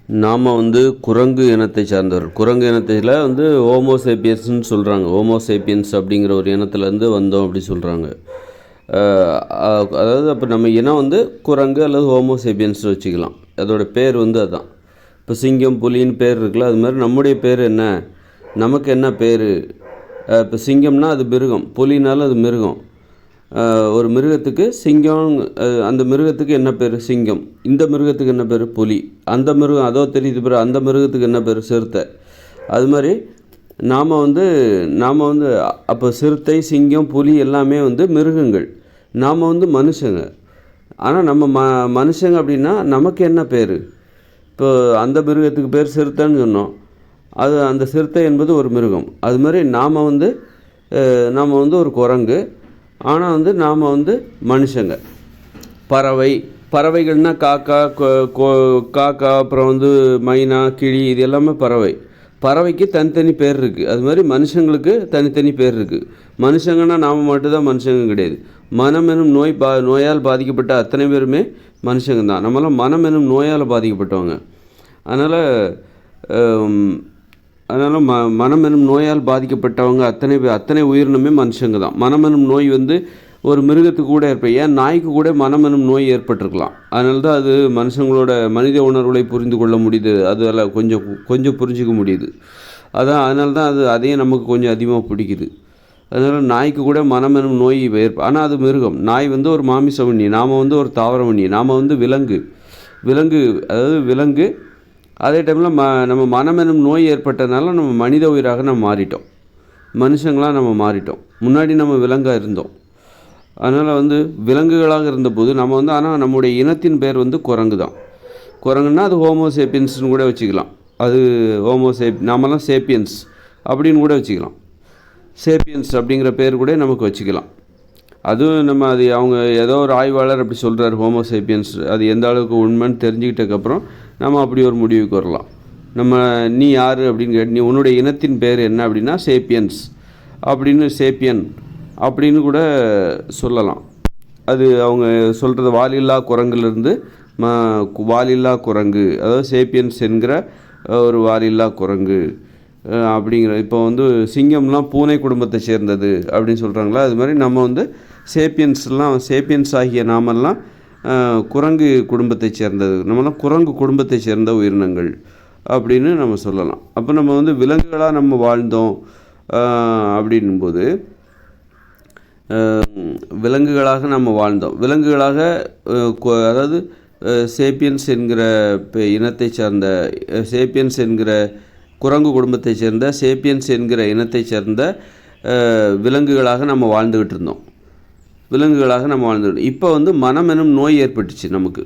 நாம் குரங்கு இனத்தை சார்ந்தவர். குரங்கு இனத்தில் ஹோமோசேப்பியன்ஸ்னு சொல்கிறாங்க. ஹோமோசேப்பியன்ஸ் அப்படிங்கிற ஒரு இனத்துலேருந்து வந்தோம் அப்படி சொல்கிறாங்க. அதாவது அப்போ நம்ம இனம் குரங்கு அல்லது ஹோமோசேப்பியன்ஸ் வச்சுக்கலாம். அதோடய பேர் அதுதான். இப்போ சிங்கம் புலின்னு பேர் இருக்குல்ல, அது மாதிரி நம்முடைய பேர் என்ன, நமக்கு என்ன பேர்? இப்போ சிங்கம்னா அது மிருகம், புலினாலும் அது மிருகம். ஒரு மிருகத்துக்கு சிங்கம், அந்த மிருகத்துக்கு என்ன பேர்? சிங்கம். இந்த மிருகத்துக்கு என்ன பேர்? புலி. அந்த மிருகம் அதோ தெரியுது பேர், அந்த மிருகத்துக்கு என்ன பேர்? சிறுத்தை. அது மாதிரி நாம் நாம் அப்போ சிறுத்தை, சிங்கம், புலி எல்லாமே மிருகங்கள். நாம் மனுஷங்க. ஆனால் நம்ம மனுஷங்க அப்படின்னா நமக்கு என்ன பேர்? இப்போ அந்த மிருகத்துக்கு பேர் சிறுத்தைன்னு சொன்னோம். அது அந்த சிறுத்தை என்பது ஒரு மிருகம். அது மாதிரி நாம் நாம் ஒரு குரங்கு. ஆனால் நாம் மனுஷங்க. பறவைகள்னால் காக்கா, காக்கா, அப்புறம் மைனா, கிளி, இது எல்லாமே பறவை. பறவைக்கு தனித்தனி பேர் இருக்குது. அது மாதிரி மனுஷங்களுக்கு தனித்தனி பேர் இருக்குது. மனுஷங்கன்னா நாம் மட்டும்தான் மனுஷங்க கிடையாது. மனம் எனும் நோயால் பாதிக்கப்பட்ட அத்தனை பேருமே மனுஷங்க தான். நம்மளாம் மனம் எனும் நோயால் பாதிக்கப்பட்டவங்க. அதனால் மனம் எனும் நோயால் பாதிக்கப்பட்டவங்க அத்தனை உயிரினமே மனுஷங்க தான். மனம் எனும் நோய் ஒரு மிருகத்துக்கு கூட ஏன் நாய்க்கு கூட மனம் எனும் நோய் ஏற்பட்டிருக்கலாம். அதனால தான் அது மனுஷங்களோட மனித உணர்வுகளை புரிந்து கொள்ள முடியுது. அதில் கொஞ்சம் புரிஞ்சிக்க முடியுது. அதனால தான் அதையும் நமக்கு கொஞ்சம் அதிகமாக பிடிக்குது. அதனால் நாய்க்கு கூட மனம் எனும் நோய் ஆனால் அது மிருகம். நாய் ஒரு மாமிசவண்ணி, நாம் ஒரு தாவரவண்ணி, நாம் விலங்கு. அதாவது விலங்கு. அதே டைமில் நம்ம மனம் எனும் நோய் ஏற்பட்டதுனால நம்ம மனித உயிராக நம்ம மாறிட்டோம். மனுஷங்களாக நம்ம மாறிட்டோம். முன்னாடி நம்ம விலங்காக இருந்தோம். அதனால் விலங்குகளாக இருந்தபோது நம்ம ஆனால் நம்முடைய இனத்தின் பேர் குரங்கு தான். குரங்குன்னா அது ஹோமோசேப்பியன்ஸ்னு கூட வச்சுக்கலாம். அது நாமெல்லாம் சேப்பியன்ஸ் அப்படின்னு கூட வச்சுக்கலாம். சேப்பியன்ஸ் அப்படிங்கிற பேர் கூட நமக்கு வச்சுக்கலாம். அதுவும் நம்ம அவங்க ஏதோ ஒரு ஆய்வாளர் அப்படி சொல்கிறார் ஹோமோசேப்பியன்ஸ். அது எந்த அளவுக்கு உண்மைன்னு தெரிஞ்சுக்கிட்டதுக்கப்புறம் நம்ம அப்படி ஒரு முடிவுக்கு வரலாம். நீ யார் அப்படின்னு நீ உன்னுடைய இனத்தின் பேர் என்ன அப்படின்னா சேப்பியன்ஸ் அப்படின்னு, சேப்பியன் அப்படின்னு கூட சொல்லலாம். அது அவங்க சொல்கிறது வாலில்லா குரங்குலேருந்து வாலில்லா குரங்கு, அதாவது சேப்பியன்ஸ் என்கிற ஒரு வாலில்லா குரங்கு அப்படிங்கிற. இப்போ சிங்கம்லாம் பூனை குடும்பத்தை சேர்ந்தது அப்படின்னு சொல்கிறாங்களா, அது மாதிரி நம்ம சேப்பியன்ஸ் ஆகிய நாமெல்லாம் குரங்கு குடும்பத்தை சேர்ந்தது. நம்மளாம் குரங்கு குடும்பத்தை சேர்ந்த உயிரினங்கள் அப்படின்னு நம்ம சொல்லலாம். அப்போ நம்ம விலங்குகளாக நம்ம வாழ்ந்தோம் அப்படின்போது விலங்குகளாக நம்ம வாழ்ந்தோம். விலங்குகளாக அதாவது சேப்பியன்ஸ் என்கிற இனத்தை சார்ந்த, சேப்பியன்ஸ் என்கிற குரங்கு குடும்பத்தை சேர்ந்த, சேப்பியன்ஸ் என்கிற இனத்தை சேர்ந்த விலங்குகளாக நம்ம வாழ்ந்துக்கிட்டு இருந்தோம். இப்போ மனம் எனும் நோய் ஏற்பட்டுச்சு நமக்கு.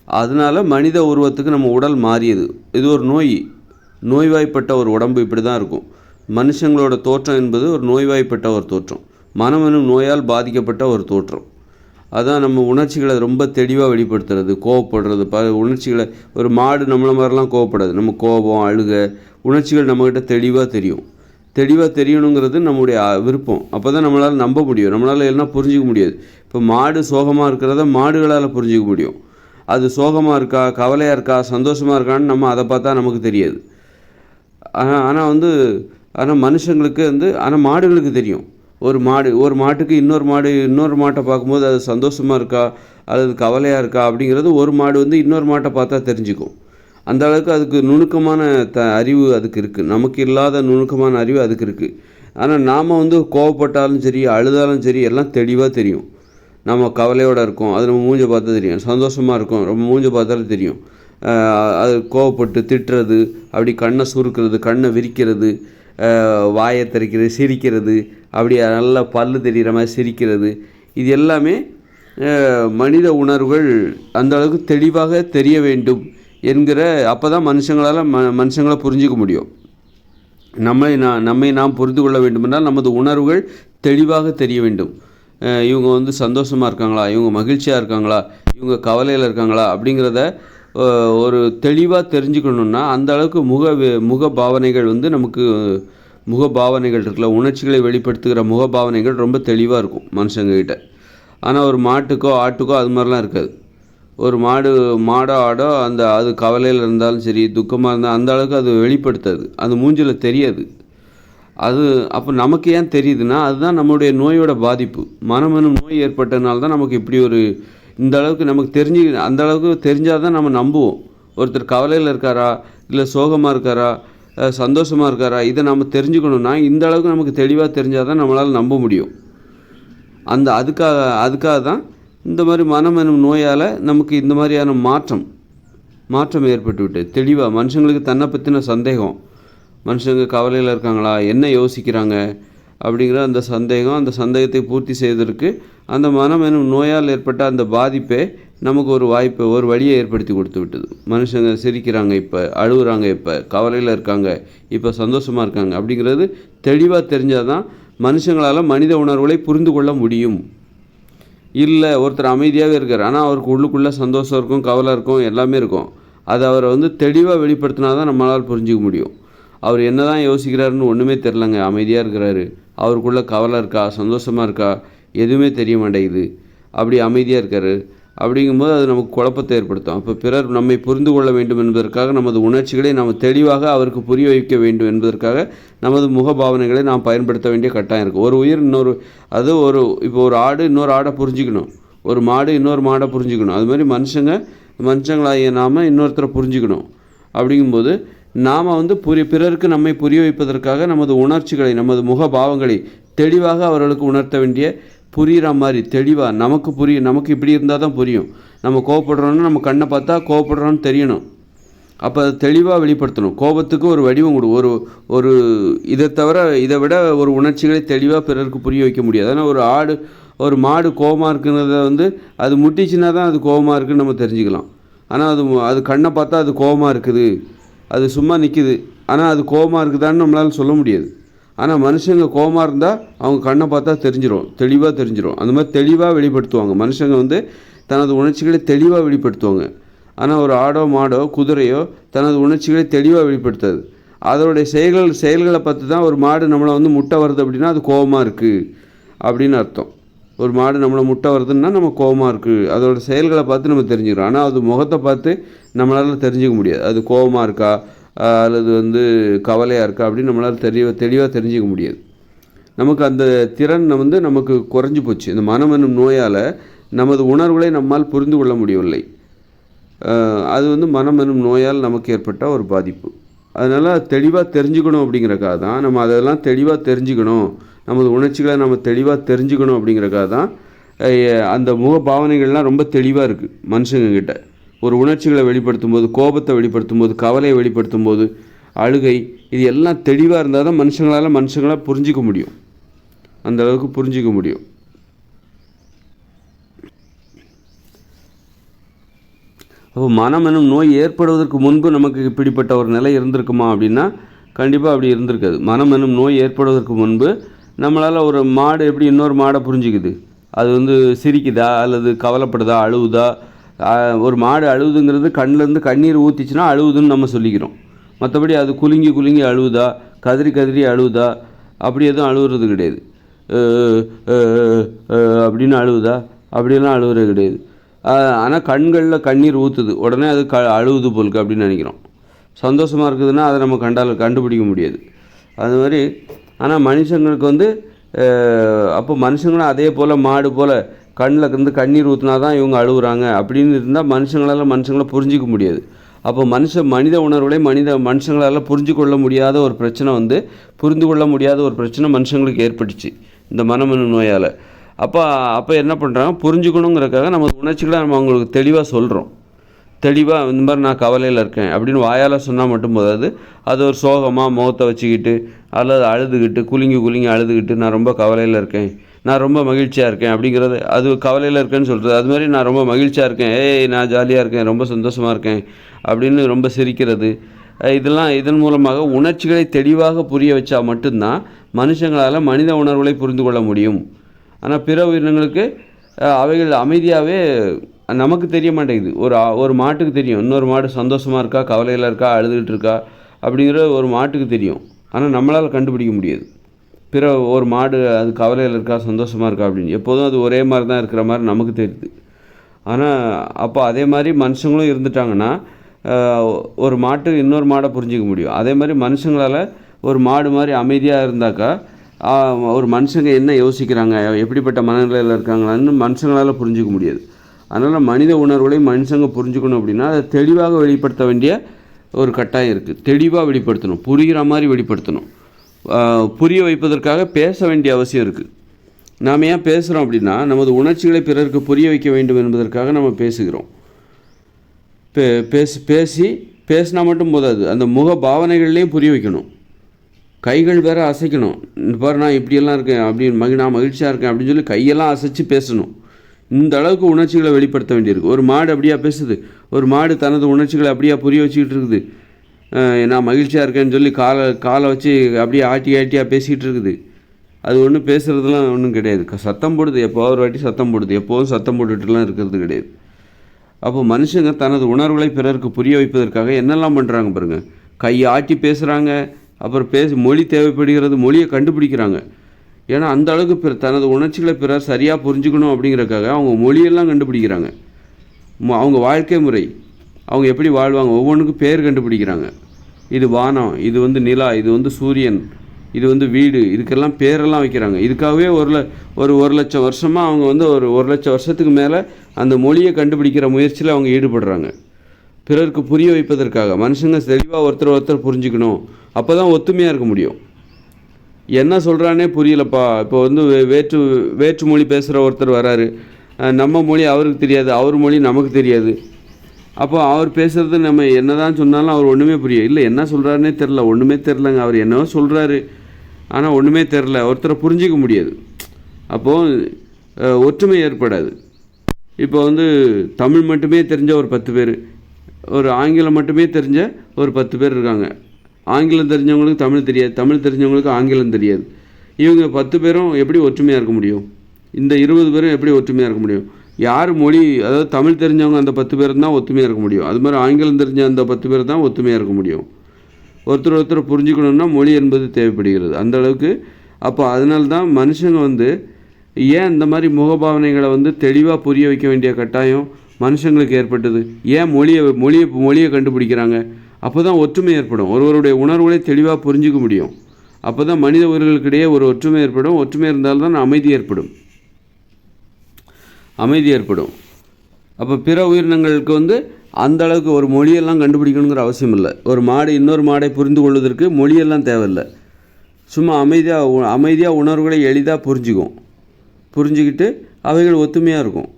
அதனால் மனித உருவத்துக்கு நம்ம உடல் மாறியது. இது ஒரு நோய்வாய்ப்பட்ட ஒரு உடம்பு. இப்படி தான் இருக்கும். மனுஷங்களோட தோற்றம் என்பது ஒரு நோய்வாய்ப்பட்ட ஒரு தோற்றம். மனம் எனும் நோயால் பாதிக்கப்பட்ட ஒரு தோற்றம். அதான் நம்ம உணர்ச்சிகளை ரொம்ப தெளிவாக வெளிப்படுத்துறது, கோவப்படுறது. உணர்ச்சிகளை ஒரு மாடு நம்மள மாதிரிலாம் கோவப்படாது. நம்ம கோபம், அழுக, உணர்ச்சிகள் நம்மக்கிட்ட தெளிவாக தெரியணுங்கிறது நம்முடைய விருப்பம். அப்போ தான் நம்மளால் நம்ப முடியும். நம்மளால் எல்லாம் புரிஞ்சிக்க முடியாது. இப்போ மாடு சோகமாக இருக்கிறத மாடுகளால் புரிஞ்சிக்க முடியும். அது சோகமாக இருக்கா, கவலையாக இருக்கா, சந்தோஷமாக இருக்கான்னு நம்ம அதை பார்த்தா நமக்கு தெரியாது. ஆனால் மனுஷங்களுக்கு ஆனால் மாடுகளுக்கு தெரியும். ஒரு மாட்டுக்கு இன்னொரு மாட்டை பார்க்கும்போது அது சந்தோஷமாக இருக்கா அல்லது கவலையாக இருக்கா அப்படிங்கிறது ஒரு மாடு இன்னொரு மாட்டை பார்த்தா தெரிஞ்சுக்கும். அந்த அளவுக்கு அதுக்கு நுணுக்கமான அறிவு அதுக்கு இருக்குது. நமக்கு இல்லாத நுணுக்கமான அறிவு அதுக்கு இருக்குது. ஆனால் நாம் கோவப்பட்டாலும் சரி, அழுதாலும் சரி, எல்லாம் தெளிவாக தெரியும். நம்ம கவலையோடு இருக்கோம், அது நம்ம மூஞ்சை பார்த்தா தெரியும். சந்தோஷமாக இருக்கும், ரொம்ப மூஞ்சை பார்த்தாலும் தெரியும். அது கோவப்பட்டு திட்டுறது, அப்படி கண்ணை சுருக்கிறது, கண்ணை விரிக்கிறது, வாயை திறக்கிறது, சிரிக்கிறது, அப்படி நல்லா பல்லு தெரிகிற மாதிரி சிரிக்கிறது, இது எல்லாமே மனித உணர்வுகள் அந்த அளவுக்கு தெளிவாக தெரிய வேண்டும் என்கிற. அப்போ தான் மனுஷங்களை புரிஞ்சிக்க முடியும். நம்மை நாம் புரிந்து கொள்ள வேண்டுமென்றால் நமது உணர்வுகள் தெளிவாக தெரிய வேண்டும். இவங்க சந்தோஷமாக இருக்காங்களா, இவங்க மகிழ்ச்சியாக இருக்காங்களா, இவங்க கவலையில் இருக்காங்களா அப்படிங்கிறத ஒரு தெளிவாக தெரிஞ்சுக்கணுன்னா அந்த அளவுக்கு முக பாவனைகள் நமக்கு முகபாவனைகள் இருக்குல்ல, உணர்ச்சிகளை வெளிப்படுத்துகிற முகபாவனைகள் ரொம்ப தெளிவாக இருக்கும் மனுஷங்கக்கிட்ட. ஆனால் ஒரு மாட்டுக்கோ ஆட்டுக்கோ அது மாதிரிலாம் இருக்காது. ஒரு மாடோ ஆடோ அது கவலையில் இருந்தாலும் சரி, துக்கமாக இருந்தால் அந்த அளவுக்கு அது வெளிப்படுத்தாது, அது மூஞ்சில் தெரியாது. அது அப்போ நமக்கு ஏன் தெரியுதுன்னா, அதுதான் நம்மளுடைய நோயோட பாதிப்பு. மனம் எனும் நோய் ஏற்பட்டதுனால தான் நமக்கு இப்படி ஒரு இந்த அளவுக்கு நமக்கு அந்த அளவுக்கு தெரிஞ்சால் தான் நம்ம நம்புவோம். ஒருத்தர் கவலையில் இருக்காரா, இல்லை சோகமாக இருக்காரா, சந்தோஷமாக இருக்காரா, இதை நம்ம தெரிஞ்சுக்கணுன்னா இந்த அளவுக்கு நமக்கு தெளிவாக தெரிஞ்சால் தான் நம்மளால் நம்ப முடியும். அதுக்காக தான் இந்த மாதிரி மனம் எனும் நோயால் நமக்கு இந்த மாதிரியான மாற்றம் ஏற்பட்டு விட்டு தெளிவாக மனுஷங்களுக்கு தன்னை பற்றின சந்தேகம், மனுஷங்க கவலையில் இருக்காங்களா, என்ன யோசிக்கிறாங்க அப்படிங்கிற அந்த சந்தேகத்தை பூர்த்தி செய்வதற்கு அந்த மனம் எனும் நோயால் ஏற்பட்ட அந்த பாதிப்பே நமக்கு ஒரு வழியை ஏற்படுத்தி கொடுத்து விட்டது. மனுஷங்க சிரிக்கிறாங்க, இப்போ அழுகுறாங்க, இப்போ கவலையில் இருக்காங்க, இப்போ சந்தோஷமாக இருக்காங்க அப்படிங்கிறது தெளிவாக தெரிஞ்சால் தான் மனுஷங்களால் மனித உணர்வுகளை புரிந்து கொள்ள முடியும். இல்லை ஒருத்தர் அமைதியாகவே இருக்கார், ஆனால் அவருக்கு உள்ளுக்குள்ளே சந்தோஷம் இருக்கும், கவலை இருக்கும், எல்லாமே இருக்கும். அதை அவரை தெளிவாக வெளிப்படுத்தினா தான் நம்மளால் புரிஞ்சிக்க முடியும். அவர் என்ன தான் யோசிக்கிறாருன்னு ஒன்றுமே தெரிலங்க, அமைதியாக இருக்கிறாரு, அவருக்குள்ளே கவலை இருக்கா, சந்தோஷமாக இருக்கா, எதுவுமே தெரிய மாட்டேங்குது, அப்படி அமைதியாக இருக்கார். அப்படிங்கும்போது அது நமக்கு குழப்பத்தை ஏற்படுத்தும். அப்போ பிறர் நம்மை புரிந்து கொள்ள வேண்டும் என்பதற்காக நமது உணர்ச்சிகளை நாம் தெளிவாக அவருக்கு புரிய வைக்க வேண்டும் என்பதற்காக நமது முகபாவனைகளை நாம் பயன்படுத்த வேண்டிய கட்டாயம் இருக்குது. ஒரு உயிர் இப்போ ஒரு ஆடு இன்னொரு ஆடை புரிஞ்சிக்கணும், ஒரு மாடு இன்னொரு மாடை புரிஞ்சிக்கணும். அது மாதிரி மனுஷங்களாகிய நாம் இன்னொருத்தரை புரிஞ்சிக்கணும். அப்படிங்கும்போது நாம் பிறருக்கு நம்மை புரிய வைப்பதற்காக நமது உணர்ச்சிகளை, நமது முகபாவங்களை தெளிவாக அவர்களுக்கு உணர்த்த வேண்டிய, புரிகிற மாதிரி தெளிவாக நமக்கு இப்படி இருந்தால் தான் புரியும். நம்ம கோவப்படுறோன்னா நம்ம கண்ணை பார்த்தா கோவப்படுறோன்னு தெரியணும். அப்போ அதை தெளிவாக வெளிப்படுத்தணும். கோபத்துக்கு ஒரு வடிவம் ஒரு இதை விட ஒரு உணர்ச்சிகளை தெளிவாக பிறருக்கு புரிய வைக்க முடியாது. ஆனால் ஒரு மாடு கோபமாக இருக்குங்கிறத அது முட்டிச்சுன்னா தான் அது கோபமாக இருக்குதுன்னு நம்ம தெரிஞ்சுக்கலாம். ஆனால் அது கண்ணை பார்த்தா அது கோபமாக இருக்குது, அது சும்மா நிற்கிது, ஆனால் அது கோபமாக இருக்குதான்னு நம்மளால் சொல்ல முடியாது. ஆனால் மனுஷங்க கோபமாக இருந்தால் அவங்க கண்ணை பார்த்தா தெளிவாக தெரிஞ்சிடும். அந்த மாதிரி தெளிவாக வெளிப்படுத்துவாங்க. மனுஷங்க தனது உணர்ச்சிகளை தெளிவாக வெளிப்படுத்துவாங்க. ஆனால் ஒரு ஆடோ மாடோ குதிரையோ தனது உணர்ச்சிகளை தெளிவாக வெளிப்படுத்தாது. அதோடைய செயல்களை பார்த்து தான் ஒரு மாடு நம்மளை முட்டை வருது அப்படின்னா அது கோபமாக இருக்குது அப்படின்னு அர்த்தம். ஒரு மாடு நம்மளை முட்டை வருதுன்னா நம்ம கோபமாக இருக்குது, அதோடய செயல்களை பார்த்து நம்ம தெரிஞ்சுக்கிறோம். ஆனால் அது முகத்தை பார்த்து நம்மளால் தெரிஞ்சிக்க முடியாது, அது கோபமாக இருக்கா அல்லது கவலையாக இருக்கா அப்படின்னு நம்மளால் தெளிவாக தெரிஞ்சிக்க முடியாது. நமக்கு அந்த திறன் நமக்கு குறைஞ்சி போச்சு. இந்த மனம் என்னும் நோயால் நமது உணர்வுகளை நம்மால் புரிந்து கொள்ள முடியவில்லை. அது மனம் என்னும் நோயால் நமக்கு ஏற்பட்ட ஒரு பாதிப்பு. அதனால் தெளிவாக தெரிஞ்சுக்கணும் அப்படிங்கிறக்காக தான் நம்ம அதெல்லாம் தெளிவாக தெரிஞ்சுக்கணும், நமது உணர்ச்சிகளை நம்ம தெளிவாக தெரிஞ்சுக்கணும் அப்படிங்கிறக்காக தான் அந்த முக பாவனைகள்லாம் ரொம்ப தெளிவாக இருக்குது மனுஷங்கக்கிட்ட. ஒரு உணர்ச்சிகளை வெளிப்படுத்தும் போது, கோபத்தை வெளிப்படுத்தும் போது, கவலையை வெளிப்படுத்தும் போது, அழுகை, இது எல்லாம் தெளிவாக இருந்தால் தான் மனுஷங்களால் புரிஞ்சிக்க முடியும், அந்த அளவுக்கு புரிஞ்சிக்க முடியும். அப்போ மனம் எனும் நோய் ஏற்படுவதற்கு முன்பு நமக்கு இப்படிப்பட்ட ஒரு நிலை இருந்திருக்குமா அப்படின்னா கண்டிப்பாக அப்படி இருந்திருக்காது. மனம் எனும் நோய் ஏற்படுவதற்கு முன்பு நம்மளால் ஒரு மாடு எப்படி இன்னொரு மாடை புரிஞ்சிக்குது, அது சிரிக்குதா அல்லது கவலைப்படுதா, அழுவுதா. ஒரு மாடு அழுவுதுங்கிறது கண்ணிலேருந்து கண்ணீர் ஊற்றிச்சுன்னா அழுவுதுன்னு நம்ம சொல்லிக்கிறோம். மற்றபடி அது குலுங்கி அழுவுதா, கதறி அழுவுதா, அப்படி எதுவும் அழுகுறது கிடையாது. அப்படின்னு அழுவுதா, அப்படியெல்லாம் அழுகுறது கிடையாது. ஆனால் கண்களில் கண்ணீர் ஊற்றுது, உடனே அது அழுவுது போலுக்கு அப்படின்னு நினைக்கிறோம். சந்தோஷமாக இருக்குதுன்னா அதை நம்ம கண்டுபிடிக்க முடியாது. அது மாதிரி ஆனால் மனுஷங்களுக்கு அப்போ மனுஷங்களும் அதே போல் மாடு போல் கண்ணில் கண்ணீர் ஊற்றினா தான் இவங்க அழுகுறாங்க அப்படின்னு இருந்தால் மனுஷங்களை புரிஞ்சிக்க முடியாது. அப்போ மனித உணர்வுகளை மனுஷங்களால் புரிந்து கொள்ள முடியாத ஒரு பிரச்சனை புரிந்து கொள்ள முடியாத ஒரு பிரச்சனை மனுஷங்களுக்கு ஏற்பட்டுச்சு இந்த மனமனு நோயால். அப்போ என்ன பண்ணுறாங்க, புரிஞ்சுக்கணுங்கிறக்காக நம்ம உணர்ச்சிகளை நம்ம அவங்களுக்கு தெளிவாக சொல்கிறோம். தெளிவாக இந்த மாதிரி நான் கவலையில் இருக்கேன் அப்படின்னு வாயால் சொன்னால் மட்டும் போதாது, அது ஒரு சோகமாக முகத்தை வச்சுக்கிட்டு அல்லது அழுதுகிட்டு குலுங்கி அழுதுகிட்டு நான் ரொம்ப கவலையில் இருக்கேன், நான் ரொம்ப மகிழ்ச்சியாக இருக்கேன் அப்படிங்கிறது, அது கவலையில் இருக்கேன்னு சொல்கிறது. அது மாதிரி நான் ரொம்ப மகிழ்ச்சியாக இருக்கேன், நான் ஜாலியாக இருக்கேன், ரொம்ப சந்தோஷமாக இருக்கேன் அப்படின்னு ரொம்ப சிரிக்கிறது. இதன் மூலமாக உணர்ச்சிகளை தெளிவாக புரிய வச்சா மட்டும்தான் மனுஷங்களால் மனித உணர்வுகளை புரிந்து கொள்ள முடியும். ஆனால் பிற உயிரினங்களுக்கு அவைகள் அமைதியாகவே நமக்கு தெரிய மாட்டேங்குது. ஒரு மாட்டுக்கு தெரியும் இன்னொரு மாடு சந்தோஷமாக இருக்கா, கவலையில் இருக்கா, அழுதுகிட்டு இருக்கா அப்படிங்கிற ஒரு மாட்டுக்கு தெரியும். ஆனால் நம்மளால் கண்டுபிடிக்க முடியாது. ஒரு மாடு அது கவலையில் இருக்கா, சந்தோஷமாக இருக்கா அப்படின்னு எப்போதும் அது ஒரே மாதிரி தான் இருக்கிற மாதிரி நமக்கு தெரியுது. ஆனால் அப்போ அதே மாதிரி மனுஷங்களும் இருந்துட்டாங்கன்னா ஒரு மாட்டு இன்னொரு மாடை புரிஞ்சிக்க முடியும். அதே மாதிரி மனுஷங்களால் ஒரு மாடு மாதிரி அமைதியாக இருந்தாக்கா ஒரு மனுஷங்க என்ன யோசிக்கிறாங்க, எப்படிப்பட்ட மனநிலையில் இருக்காங்களான்னு மனுஷங்களால் புரிஞ்சிக்க முடியாது. அதனால் மனித உணர்வுகளை மனுஷங்க புரிஞ்சுக்கணும் அப்படின்னா அதை தெளிவாக வெளிப்படுத்த வேண்டிய ஒரு கட்டாயம் இருக்குது. தெளிவாக வெளிப்படுத்தணும், புரிகிற மாதிரி வெளிப்படுத்தணும். புரிய வைப்பதற்காக பேச வேண்டிய அவசியம் இருக்குது. நாம் ஏன் பேசுகிறோம் அப்படின்னா நமது உணர்ச்சிகளை பிறருக்கு புரிய வைக்க வேண்டும் என்பதற்காக நம்ம பேசுகிறோம். பேசினா மட்டும் போதாது, அந்த முக பாவனைகள்லேயும் புரிய வைக்கணும். கைகள் வேற அசைக்கணும். பாரு நான் இப்படியெல்லாம் இருக்கேன் அப்படின்னு, நான் மகிழ்ச்சியாக இருக்கேன் அப்படின்னு சொல்லி கையெல்லாம் அசைச்சு பேசணும். இந்த அளவுக்கு உணர்ச்சிகளை வெளிப்படுத்த வேண்டியிருக்கு. ஒரு மாடு அப்படியா பேசுது, ஒரு மாடு தனது உணர்ச்சிகளை அப்படியா புரிய வச்சுக்கிட்டு இருக்குது. நான் மகிழ்ச்சியாக இருக்கேன்னு சொல்லி காலை வச்சு அப்படியே ஆட்டியாக பேசிக்கிட்டு இருக்குது. அது ஒன்றும் பேசுகிறதுலாம் ஒன்றும் கிடையாது. சத்தம் போடுது, எப்போ ஒரு வாட்டி சத்தம் போடுது, எப்போதும் சத்தம் போட்டுட்டுலாம் இருக்கிறது கிடையாது. அப்போ மனுஷங்க தனது உணர்வுகளை பிறருக்கு புரிய வைப்பதற்காக என்னெல்லாம் பண்ணுறாங்க பாருங்கள். கையை ஆட்டி பேசுகிறாங்க, அப்புறம் மொழி தேவைப்படுகிறது, மொழியை கண்டுபிடிக்கிறாங்க. ஏன்னா அந்த அளவுக்கு தனது உணர்ச்சிகளை பிறர் சரியாக புரிஞ்சுக்கணும் அப்படிங்கிறக்காக அவங்க மொழியெல்லாம் கண்டுபிடிக்கிறாங்க. அவங்க வாழ்க்கை முறை, அவங்க எப்படி வாழ்வாங்க, ஒவ்வொன்றுக்கும் பேர் கண்டுபிடிக்கிறாங்க. இது வானம், இது நிலா, இது சூரியன், இது வீடு, இதுக்கெல்லாம் பேரெல்லாம் வைக்கிறாங்க. இதுக்காகவே ஒரு லட்சம் வருஷமாக அவங்க ஒரு லட்சம் வருஷத்துக்கு மேலே அந்த மொழியை கண்டுபிடிக்கிற முயற்சியில் அவங்க ஈடுபடுறாங்க. பிறருக்கு புரிய வைப்பதற்காக மனுஷங்க தெளிவாக ஒருத்தர் புரிஞ்சுக்கணும். அப்போ தான் ஒத்துமையாக இருக்க முடியும். என்ன சொல்கிறானே புரியலப்பா. இப்போ வேற்று மொழி பேசுகிற ஒருத்தர் வராரு, நம்ம மொழி அவருக்கு தெரியாது, அவர் மொழி நமக்கு தெரியாது. அப்போ அவர் பேசுகிறது நம்ம என்ன தான் சொன்னாலும் அவர் ஒன்றுமே புரியும். இல்லை என்ன சொல்கிறாருன்னே தெரில, ஒன்றுமே தெரிலங்க, அவர் என்னவோ சொல்கிறாரு ஆனால் ஒன்றுமே தெரில, ஒருத்தரை புரிஞ்சிக்க முடியாது. அப்போது ஒற்றுமை ஏற்படாது. இப்போ தமிழ் மட்டுமே தெரிஞ்ச ஒரு 10 பேர், ஒரு ஆங்கிலம் மட்டுமே தெரிஞ்ச ஒரு 10 பேர் இருக்காங்க. ஆங்கிலம் தெரிஞ்சவங்களுக்கு தமிழ் தெரியாது, தமிழ் தெரிஞ்சவங்களுக்கு ஆங்கிலம் தெரியாது. இவங்க 10 பேரும் எப்படி ஒற்றுமையாக இருக்க முடியும்? இந்த 20 பேரும் எப்படி ஒற்றுமையாக இருக்க முடியும்? யார் மொழி, அதாவது தமிழ் தெரிஞ்சவங்க அந்த 10 பேர் தான் ஒத்துமையாக இருக்க முடியும். அது மாதிரி ஆங்கிலம் தெரிஞ்ச அந்த 10 பேர் தான் ஒத்துமையாக இருக்க முடியும். ஒருத்தர் புரிஞ்சுக்கணுன்னா மொழி என்பது தேவைப்படுகிறது அந்த அளவுக்கு. அப்போ அதனால தான் மனுஷங்க ஏன் இந்த மாதிரி முகபாவனைகளை தெளிவாக புரிய வைக்க வேண்டிய கட்டாயம் மனுஷங்களுக்கு ஏற்பட்டது? ஏன் மொழியை கண்டுபிடிக்கிறாங்க? அப்போ தான் ஒற்றுமை ஏற்படும். ஒருவருடைய உணர்வுகளை தெளிவாக புரிஞ்சிக்க முடியும். அப்போ தான் மனித உயிர்களுக்கிடையே ஒரு ஒற்றுமை ஏற்படும். ஒற்றுமை இருந்தால்தான் அமைதி ஏற்படும். அப்போ பிற உயிரினங்களுக்கு அந்த அளவுக்கு ஒரு மொழியெல்லாம் கண்டுபிடிக்கணுங்கிற அவசியம் இல்லை. ஒரு மாடு இன்னொரு மாடை புரிந்து கொள்வதற்கு மொழியெல்லாம் தேவையில்லை. சும்மா அமைதியாக உணர்வுகளை எளிதாக புரிஞ்சுக்கிட்டு அவைகள் ஒத்துமையாக இருக்கும்.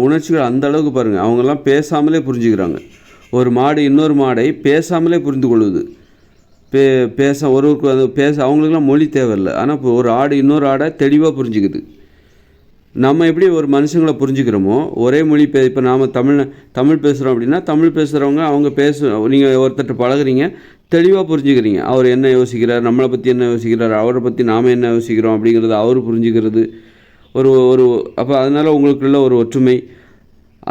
உணர்ச்சிகள் அந்த அளவுக்கு பாருங்கள், அவங்கெல்லாம் பேசாமலே புரிஞ்சுக்கிறாங்க. ஒரு மாடு இன்னொரு மாடை பேசாமலே புரிந்து கொள்வது. ஒருவருக்கு அவங்களுக்கெல்லாம் மொழி தேவையில்லை. ஆனால் இப்போ ஒரு ஆடு இன்னொரு ஆடை தெளிவாக புரிஞ்சுக்குது. நம்ம எப்படி ஒரு மனுஷங்களை புரிஞ்சுக்கிறோமோ ஒரே மொழி இப்போ நாம் தமிழ் பேசுகிறோம் அப்படின்னா தமிழ் பேசுகிறவங்க அவங்க நீங்கள் ஒருத்தர் பழகுறீங்க, தெளிவாக புரிஞ்சுக்கிறீங்க. அவர் என்ன யோசிக்கிறார், நம்மளை பற்றி என்ன யோசிக்கிறார், அவரை பற்றி நாம் என்ன யோசிக்கிறோம் அப்படிங்கிறது அவர் புரிஞ்சுக்கிறது. அப்போ அதனால் உங்களுக்குள்ள ஒரு ஒற்றுமை.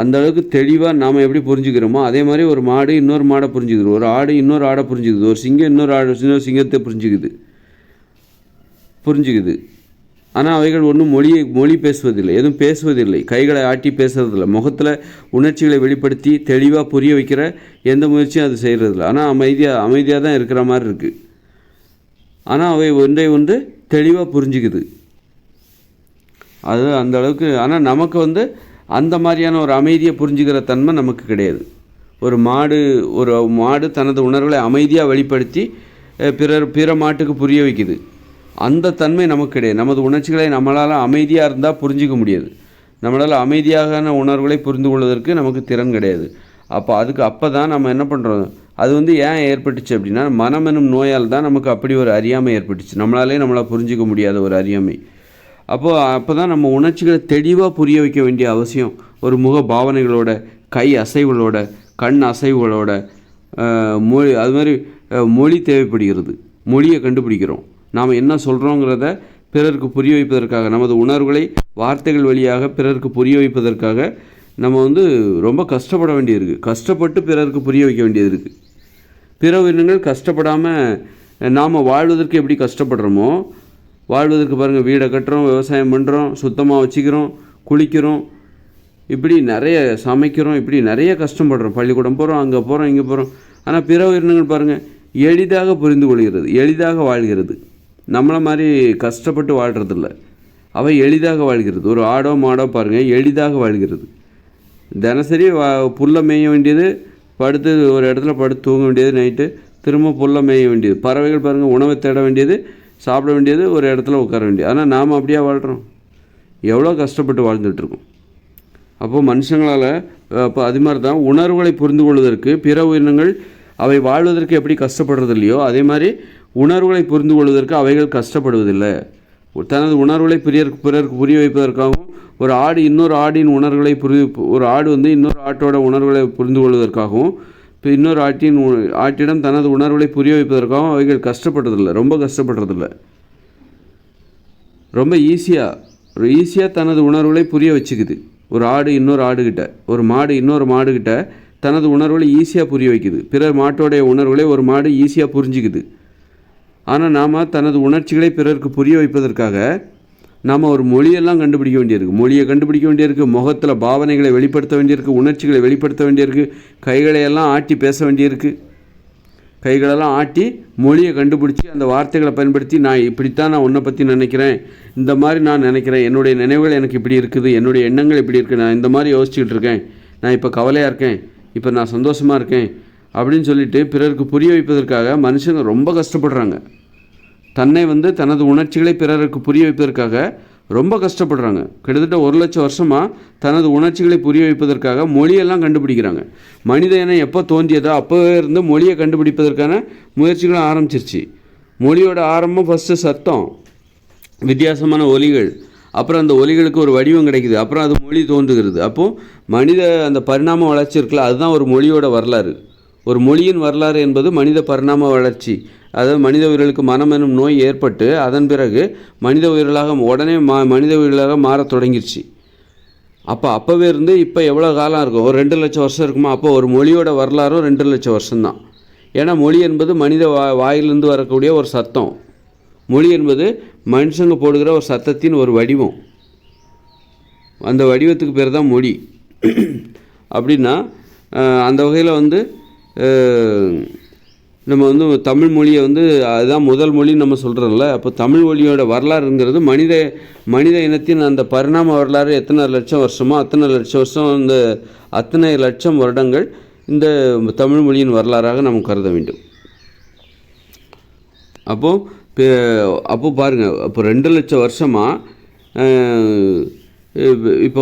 அந்த அளவுக்கு தெளிவாக நாம் எப்படி புரிஞ்சுக்கிறோமோ அதே மாதிரி ஒரு மாடு இன்னொரு மாடை புரிஞ்சுக்குது, ஒரு ஆடு இன்னொரு ஆடை புரிஞ்சுக்குது, ஒரு சிங்கம் இன்னொரு சிங்கத்தை புரிஞ்சுக்குது. ஆனால் அவைகள் ஒன்றும் மொழி பேசுவதில்லை, எதுவும் பேசுவதில்லை, கைகளை ஆட்டி பேசுறதில்லை, முகத்தில் உணர்ச்சிகளை வெளிப்படுத்தி தெளிவாக புரிய வைக்கிற எந்த முயற்சியும் அது செய்கிறதில்ல. ஆனால் அமைதியாக தான் இருக்கிற மாதிரி இருக்குது. ஆனால் அவை ஒன்றை தெளிவாக புரிஞ்சுக்குது. அது அந்த அளவுக்கு. ஆனால் நமக்கு அந்த மாதிரியான ஒரு அமைதியை புரிஞ்சுக்கிற தன்மை நமக்கு கிடையாது. ஒரு மாடு தனது உணர்வுகளை அமைதியாக வெளிப்படுத்தி பிற மாட்டுக்கு புரிய வைக்குது. அந்த தன்மை நமக்கு கிடையாது. நமது உணர்ச்சிகளை நம்மளால் அமைதியாக இருந்தால் புரிஞ்சிக்க முடியாது. நம்மளால் அமைதியான உணர்வுகளை புரிந்து கொள்வதற்கு நமக்கு திறன் கிடையாது. அப்போ தான் நம்ம என்ன பண்ணுறோம், அது ஏன் ஏற்பட்டுச்சு அப்படின்னா மனம் எனும் நோயால் தான் நமக்கு அப்படி ஒரு அறியாமை ஏற்பட்டுச்சு. நம்மளால் புரிஞ்சிக்க முடியாத ஒரு அறியாமை. அப்போ தான் நம்ம உணர்ச்சிகளை தெளிவாக புரிய வைக்க வேண்டிய அவசியம் ஒரு முக பாவனைகளோட, கை அசைவுகளோட, கண் அசைவுகளோட, அது மாதிரி மொழி தேவைப்படுகிறது. மொழியை கண்டுபிடிக்கிறோம். நாம் என்ன சொல்கிறோங்கிறத பிறருக்கு புரிய வைப்பதற்காக, நமது உணர்வுகளை வார்த்தைகள் வழியாக பிறருக்கு புரிய வைப்பதற்காக நம்ம ரொம்ப கஷ்டப்பட வேண்டியது. கஷ்டப்பட்டு பிறருக்கு புரிய வைக்க வேண்டியது இருக்குது. பிற உயிரினங்கள் கஷ்டப்படாமல் நாம் வாழ்வதற்கு எப்படி கஷ்டப்படுறோமோ, வாழ்வதற்கு பாருங்கள், வீடை கட்டுறோம், விவசாயம் பண்ணுறோம், சுத்தமாக வச்சுக்கிறோம், குளிக்கிறோம், இப்படி நிறைய சமைக்கிறோம், இப்படி நிறைய கஷ்டப்படுறோம். பள்ளிக்கூடம் போகிறோம், அங்கே போகிறோம், இங்கே போகிறோம். ஆனால் பிற உயிரினங்கள் பாருங்கள், எளிதாக புரிந்து கொள்கிறது, எளிதாக வாழ்கிறது. நம்மளை மாதிரி கஷ்டப்பட்டு வாழ்கிறதில்ல, அவை எளிதாக வாழ்கிறது. ஒரு ஆடோ மாடோ பாருங்கள், எளிதாக வாழ்கிறது. தினசரி புல்லை மேய வேண்டியது, படுத்து ஒரு இடத்துல படுத்து தூங்க வேண்டியது, நைட்டு திரும்ப புல்லை மேய வேண்டியது. பறவைகள் பாருங்கள், உணவை தேட வேண்டியது, சாப்பிட வேண்டியது, ஒரு இடத்துல உட்கார வேண்டியது. ஆனால் நாம் அப்படியே வாழ்கிறோம், எவ்வளோ கஷ்டப்பட்டு வாழ்ந்துட்டுருக்கோம். அப்போது மனுஷங்களால் அப்போ அது மாதிரி தான் உணர்வுகளை புரிந்து கொள்வதற்கு பிற உயிரினங்கள் அவை வாழ்வதற்கு எப்படி கஷ்டப்படுறது இல்லையோ, அதே மாதிரி உணர்வுகளை புரிந்து கொள்வதற்கு அவைகள் கஷ்டப்படுவதில்லை. தனது உணர்வுகளை பிறருக்கு புரிய வைப்பதற்காகவும், ஒரு ஆடு இன்னொரு ஆடின் உணர்வுகளை ஒரு ஆடு வந்து இன்னொரு ஆட்டோட உணர்வுகளை புரிந்து கொள்வதற்காகவும், இப்போ இன்னொரு ஆட்டிடம் தனது உணர்வுகளை புரிய வைப்பதற்காகவும் அவைகள் கஷ்டப்படுறதில்லை, ரொம்ப கஷ்டப்படுறதில்லை. ரொம்ப ஈஸியாக தனது உணர்வுகளை புரிய வச்சுக்குது. ஒரு ஆடு இன்னொரு ஆடுகிட்ட, ஒரு மாடு இன்னொரு மாடுகிட்ட தனது உணர்வுகளை ஈஸியாக புரிய வைக்குது. பிற மாட்டோடைய உணர்வுகளை ஒரு மாடு ஈஸியாக புரிஞ்சிக்குது. ஆனால் நாம் தனது உணர்ச்சிகளை பிறருக்கு புரிய வைப்பதற்காக நாம் ஒரு மொழியெல்லாம் கண்டுபிடிக்க வேண்டியிருக்கு, மொழியை கண்டுபிடிக்க வேண்டியிருக்கு, முகத்தில் பாவனைகளை வெளிப்படுத்த வேண்டியிருக்கு, உணர்ச்சிகளை வெளிப்படுத்த வேண்டியிருக்கு, கைகளையெல்லாம் ஆட்டி பேச வேண்டியிருக்கு. கைகளெல்லாம் ஆட்டி மொழியை கண்டுபிடிச்சி அந்த வார்த்தைகளை பயன்படுத்தி நான் இப்படித்தான் நான் உன்னை பற்றி நினைக்கிறேன், இந்த மாதிரி நான் நினைக்கிறேன், என்னுடைய நினைவுகள் எனக்கு இப்படி இருக்குது, என்னுடைய எண்ணங்கள் இப்படி இருக்குது, நான் இந்த மாதிரி யோசிச்சுக்கிட்டு இருக்கேன், நான் இப்போ கவலையாக இருக்கேன், இப்போ நான் சந்தோஷமாக இருக்கேன் அப்படின்னு சொல்லிட்டு பிறருக்கு புரிய வைப்பதற்காக மனுஷங்க ரொம்ப கஷ்டப்படுறாங்க. தன்னை தனது உணர்ச்சிகளை பிறருக்கு புரிய வைப்பதற்காக ரொம்ப கஷ்டப்படுறாங்க. கிட்டத்தட்ட 1,00,000 வருஷமாக தனது உணர்ச்சிகளை புரிய வைப்பதற்காக மொழியெல்லாம் கண்டுபிடிக்கிறாங்க. மனித இனம் எப்போ தோன்றியதோ அப்போவே இருந்து மொழியை கண்டுபிடிப்பதற்கான முயற்சிகளும் ஆரம்பிச்சிருச்சு. மொழியோட ஆரம்பம் ஃபஸ்ட்டு சத்தம், வித்தியாசமான ஒலிகள், அப்புறம் அந்த ஒலிகளுக்கு ஒரு வடிவம் கிடைக்குது, அப்புறம் அது மொழி தோன்றுகிறது. அப்போது மனித அந்த பரிணாம வளர்ச்சி இருக்குல்ல, அதுதான் ஒரு மொழியோட வரலாறு. ஒரு மொழியின் வரலாறு என்பது மனித பரிணாம வளர்ச்சி. அதாவது மனித உயிர்களுக்கு மனம் எனும் நோய் ஏற்பட்டு அதன் பிறகு மனித உயிர்களாக உடனே மனித உயிர்களாக மாற தொடங்கிருச்சு. அப்போவே இருந்து இப்போ எவ்வளோ காலம் இருக்கும், ஒரு 2,00,000 வருஷம் இருக்குமா? அப்போ ஒரு மொழியோட வரலாறும் 2,00,000 வருஷம்தான். ஏன்னா மொழி என்பது மனித வாயிலிருந்து வரக்கூடிய ஒரு சத்தம். மொழி என்பது மனுஷங்க போடுகிற ஒரு சத்தத்தின் ஒரு வடிவம். அந்த வடிவத்துக்கு பேர் தான் மொழி. அப்படின்னா அந்த வகையில் நம்ம தமிழ் மொழியை அதுதான் முதல் மொழின்னு நம்ம சொல்கிறோம்ல. அப்போ தமிழ் மொழியோட வரலாறுங்கிறது மனித இனத்தின் அந்த பரிணாம வரலாறு எத்தனை லட்சம் வருஷமோ அத்தனை லட்சம் வருஷம், அத்தனை லட்சம் வருடங்கள் இந்த தமிழ் மொழியின் வரலாறாக நம்ம கருத வேண்டும். அப்போது பாருங்கள், அப்போ 2,00,000 வருஷமாக இப்போ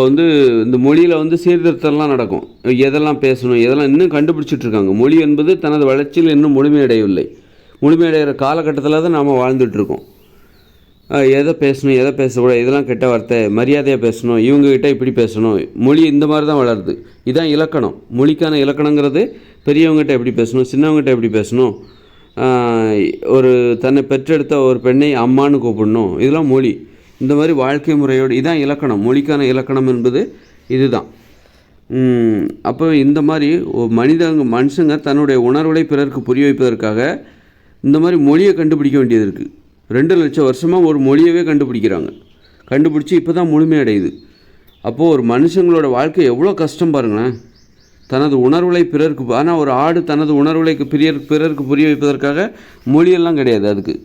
இந்த மொழியில் சீர்திருத்தம்லாம் நடக்கும். எதெல்லாம் பேசணும், எதெல்லாம் இன்னும் கண்டுபிடிச்சிட்ருக்காங்க. மொழி என்பது தனது வளர்ச்சியில் இன்னும் முழுமையடையவில்லை. முழுமையடைகிற காலகட்டத்தில் தான் நாம் வாழ்ந்துட்டுருக்கோம். எதை பேசணும், எதை பேசக்கூடாது, இதெல்லாம் கெட்ட வார்த்தை, மரியாதையாக பேசணும், இவங்ககிட்ட இப்படி பேசணும். மொழி இந்த மாதிரி தான் வளருது. இதுதான் இலக்கணம். மொழிக்கான இலக்கணங்கிறது பெரியவங்ககிட்ட எப்படி பேசணும், சின்னவங்ககிட்ட எப்படி பேசணும், ஒரு தன்னை பெற்றெடுத்த ஒரு பெண்ணை அம்மானு கூப்பிடணும், இதெல்லாம் மொழி. இந்த மாதிரி வாழ்க்கை முறையோடு இதான் இலக்கணம். மொழிக்கான இலக்கணம் என்பது இதுதான். அப்போ இந்த மாதிரி மனுஷங்க தன்னுடைய உணர்வுகளை பிறருக்கு புரிய வைப்பதற்காக இந்த மாதிரி மொழியை கண்டுபிடிக்க வேண்டியது இருக்குது. 2,00,000 வருஷமாக ஒரு மொழியவே கண்டுபிடிக்கிறாங்க. கண்டுபிடிச்சி இப்போ தான் முழுமையடையுது. அப்போது ஒரு மனுஷங்களோட வாழ்க்கை எவ்வளோ கஷ்டம் பாருங்களேன். தனது உணர்வுகளை பிறருக்கு, ஆனால் ஒரு ஆடு தனது உணர்வுகளை பிறருக்கு புரிய வைப்பதற்காக மொழியெல்லாம் கிடையாது. அதுக்கு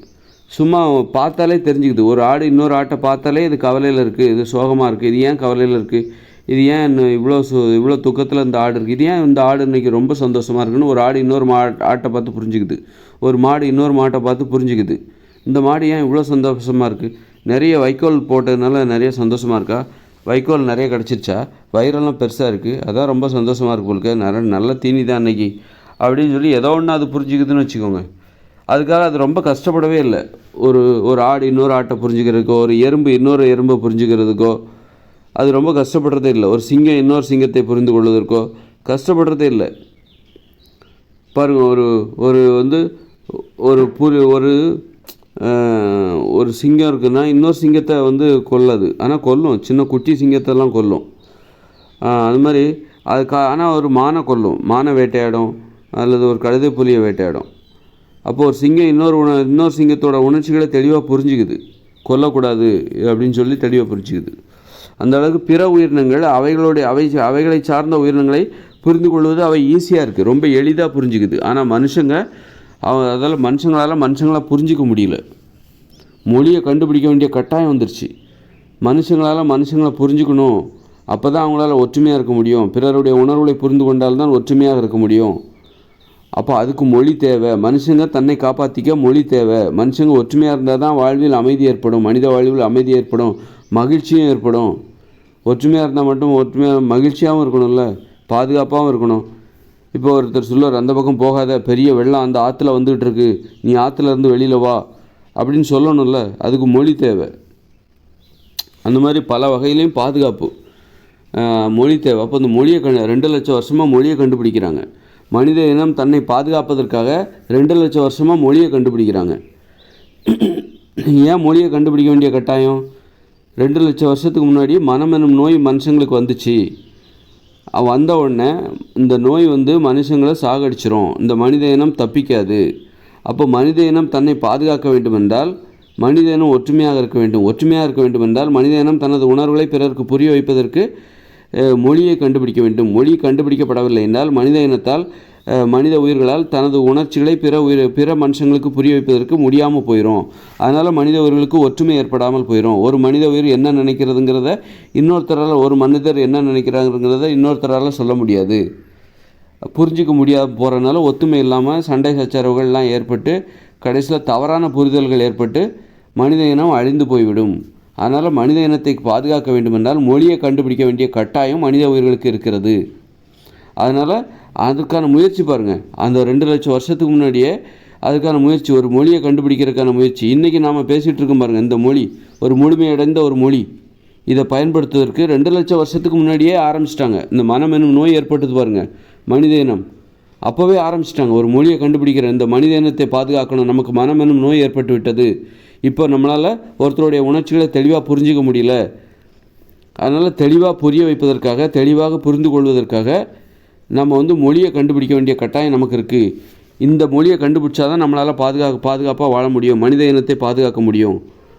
சும்மா பார்த்தாலே தெரிஞ்சுக்குது. ஒரு ஆடு இன்னொரு ஆட்டை பார்த்தாலே இது கவலையில் இருக்குது, இது சோகமாக இருக்குது, இது ஏன் கவலையில் இருக்குது, இது ஏன் இவ்வளோ துக்கத்தில் இந்த ஆடு இருக்குது, இது ஏன் இந்த ஆடு இன்றைக்கி ரொம்ப சந்தோஷமாக இருக்குன்னு ஒரு ஆடு இன்னொரு ஆட்டை பார்த்து புரிஞ்சுக்குது. ஒரு மாடு இன்னொரு மாட்டை பார்த்து புரிஞ்சுக்குது. இந்த மாடு ஏன் இவ்வளோ சந்தோஷமாக இருக்குது, நிறைய வைக்கோல் போட்டதுனால நிறைய சந்தோஷமாக இருக்கா, வைக்கோல் நிறைய கிடச்சிருச்சா, வயிறெல்லாம் பெருசாக இருக்குது, அதான் ரொம்ப சந்தோஷமாக இருக்கு போலுக்கு, நல்ல தீனி தான் அன்றைக்கி அப்படின்னு சொல்லி ஏதோ ஒன்று அது புரிஞ்சுக்குதுன்னு வச்சுக்கோங்க. அதுக்காக அது ரொம்ப கஷ்டப்படவே இல்லை. ஒரு ஆடு இன்னொரு ஆட்டை புரிஞ்சுக்கிறதுக்கோ, ஒரு எறும்பு இன்னொரு எறும்பை புரிஞ்சுக்கிறதுக்கோ அது ரொம்ப கஷ்டப்படுறதே இல்லை. ஒரு சிங்கம் இன்னொரு சிங்கத்தை புரிந்து கொள்வதற்கோ கஷ்டப்படுறதே இல்லை. பாருங்கள், ஒரு சிங்கம் இருக்குன்னா இன்னொரு சிங்கத்தை கொல்லாது, ஆனால் கொல்லும். சின்ன குட்டி சிங்கத்தெல்லாம் கொல்லும். அது மாதிரி ஆனால் ஒரு மானை கொல்லும், மானை வேட்டையாடும், அல்லது ஒரு கழுதை புலியை வேட்டையாடும். அப்போது ஒரு சிங்கம் இன்னொரு சிங்கத்தோட உணர்ச்சிகளை தெளிவாக புரிஞ்சுக்குது, கொல்லக்கூடாது அப்படின்னு சொல்லி தெளிவாக புரிஞ்சுக்குது. அந்த அளவுக்கு பிற உயிரினங்கள் அவைகளை சார்ந்த உயிரினங்களை புரிந்து கொள்வது அவை ஈஸியாக இருக்குது, ரொம்ப எளிதாக புரிஞ்சுக்குது. ஆனால் மனுஷங்களால் புரிஞ்சிக்க முடியல. மொழியை கண்டுபிடிக்க வேண்டிய கட்டாயம் வந்துருச்சு. மனுஷங்களை புரிஞ்சுக்கணும், அப்போ தான் அவங்களால ஒற்றுமையாக இருக்க முடியும். பிறருடைய உணர்வுகளை புரிந்து கொண்டால்தான் ஒற்றுமையாக இருக்க முடியும். அப்போ அதுக்கு மொழி தேவை. மனுஷங்க தன்னை காப்பாற்றிக்க மொழி தேவை. மனுஷங்க ஒற்றுமையாக இருந்தால் தான் வாழ்வில் அமைதி ஏற்படும், மனித வாழ்வில் அமைதி ஏற்படும், மகிழ்ச்சியும் ஏற்படும். ஒற்றுமையாக இருந்தால் மட்டும் மகிழ்ச்சியாகவும் இருக்கணும்ல, பாதுகாப்பாகவும் இருக்கணும். இப்போ ஒருத்தர் சொல்லுவார், அந்த பக்கம் போகாத, பெரிய வெள்ளம் அந்த ஆற்றுல வந்துகிட்டு இருக்கு, நீ ஆற்றுல இருந்து வெளியில் வா அப்படின்னு சொல்லணும்ல, அதுக்கு மொழி தேவை. அந்த மாதிரி பல வகையிலையும் பாதுகாப்பு மொழி தேவை. அப்போ அந்த மொழியை 2 லட்சம் வருஷமாக மொழியை கண்டுபிடிக்கிறாங்க. மனித இனம் தன்னை பாதுகாப்பதற்காக 2 லட்சம் வருஷமாக மொழியை கண்டுபிடிக்கிறாங்க. ஏன் மொழியை கண்டுபிடிக்க வேண்டிய கட்டாயம்? 2 லட்சம் வருஷத்துக்கு முன்னாடி மனம் எனும் நோய் மனுஷங்களுக்கு வந்துச்சு. வந்த உடனே இந்த நோய் மனுஷங்களை சாகடிச்சிரும், இந்த மனித இனம் தப்பிக்காது. அப்போ மனித இனம் தன்னை பாதுகாக்க வேண்டுமென்றால் மனித இனம் ஒற்றுமையாக இருக்க வேண்டும் என்றால் மனித இனம் தனது உணர்வுகளை பிறருக்கு புரிய வைப்பதற்கு மொழியை கண்டுபிடிக்க வேண்டும். மொழி கண்டுபிடிக்கப்படவில்லை என்றால் மனித உயிர்களால் தனது உணர்ச்சிகளை பிற மனுஷங்களுக்கு புரிய வைப்பதற்கு முடியாமல் போயிடும். அதனால் மனித உயிர்களுக்கு ஒற்றுமை ஏற்படாமல் போயிடும். ஒரு மனித உயிர் என்ன நினைக்கிறதுங்கிறத ஒரு மனிதர் என்ன நினைக்கிறாங்கிறத இன்னொருத்தரால் சொல்ல முடியாது, புரிஞ்சிக்க முடியாது. போகிறதுனால ஒத்துமை இல்லாமல் சண்டை சச்சரவுகள்லாம் ஏற்பட்டு கடைசியில் தவறான புரிதல்கள் ஏற்பட்டு மனித இனம் அழிந்து போய்விடும். அதனால் மனித இனத்தை பாதுகாக்க வேண்டுமென்றால் மொழியை கண்டுபிடிக்க வேண்டிய கட்டாயம் மனித உயிர்களுக்கு இருக்கிறது. அதனால் அதுக்கான முயற்சி பாருங்கள், அந்த 2 லட்சம் வருஷத்துக்கு முன்னாடியே அதுக்கான முயற்சி, ஒரு மொழியை கண்டுபிடிக்கிறதுக்கான முயற்சி. இன்றைக்கி நாம் பேசிகிட்டு இருக்கோம் பாருங்கள், இந்த மொழி ஒரு முழுமையடைந்த ஒரு மொழி. இதை பயன்படுத்துவதற்கு 2 லட்சம் வருஷத்துக்கு முன்னாடியே ஆரம்பிச்சிட்டாங்க. இந்த மனம் என்னும் நோய் ஏற்பட்டது பாருங்கள், மனித இனம் அப்போவே ஆரம்பிச்சிட்டாங்க. ஒரு மொழியை கண்டுபிடிக்கிற இந்த மனித இனத்தை பாதுகாக்கணும், நமக்கு மனம் என்னும் நோய் ஏற்பட்டு விட்டது, இப்போ நம்மளால் ஒருத்தருடைய உணர்ச்சிகளை தெளிவாக புரிஞ்சிக்க முடியல. அதனால் தெளிவாக புரிய வைப்பதற்காக, தெளிவாக புரிந்து கொள்வதற்காக நம்ம மொழியை கண்டுபிடிக்க வேண்டிய கட்டாயம் நமக்கு இருக்குது. இந்த மொழியை கண்டுபிடிச்சா தான் நம்மளால் பாதுகாப்பாக வாழ முடியும், மனித இனத்தை பாதுகாக்க முடியும்,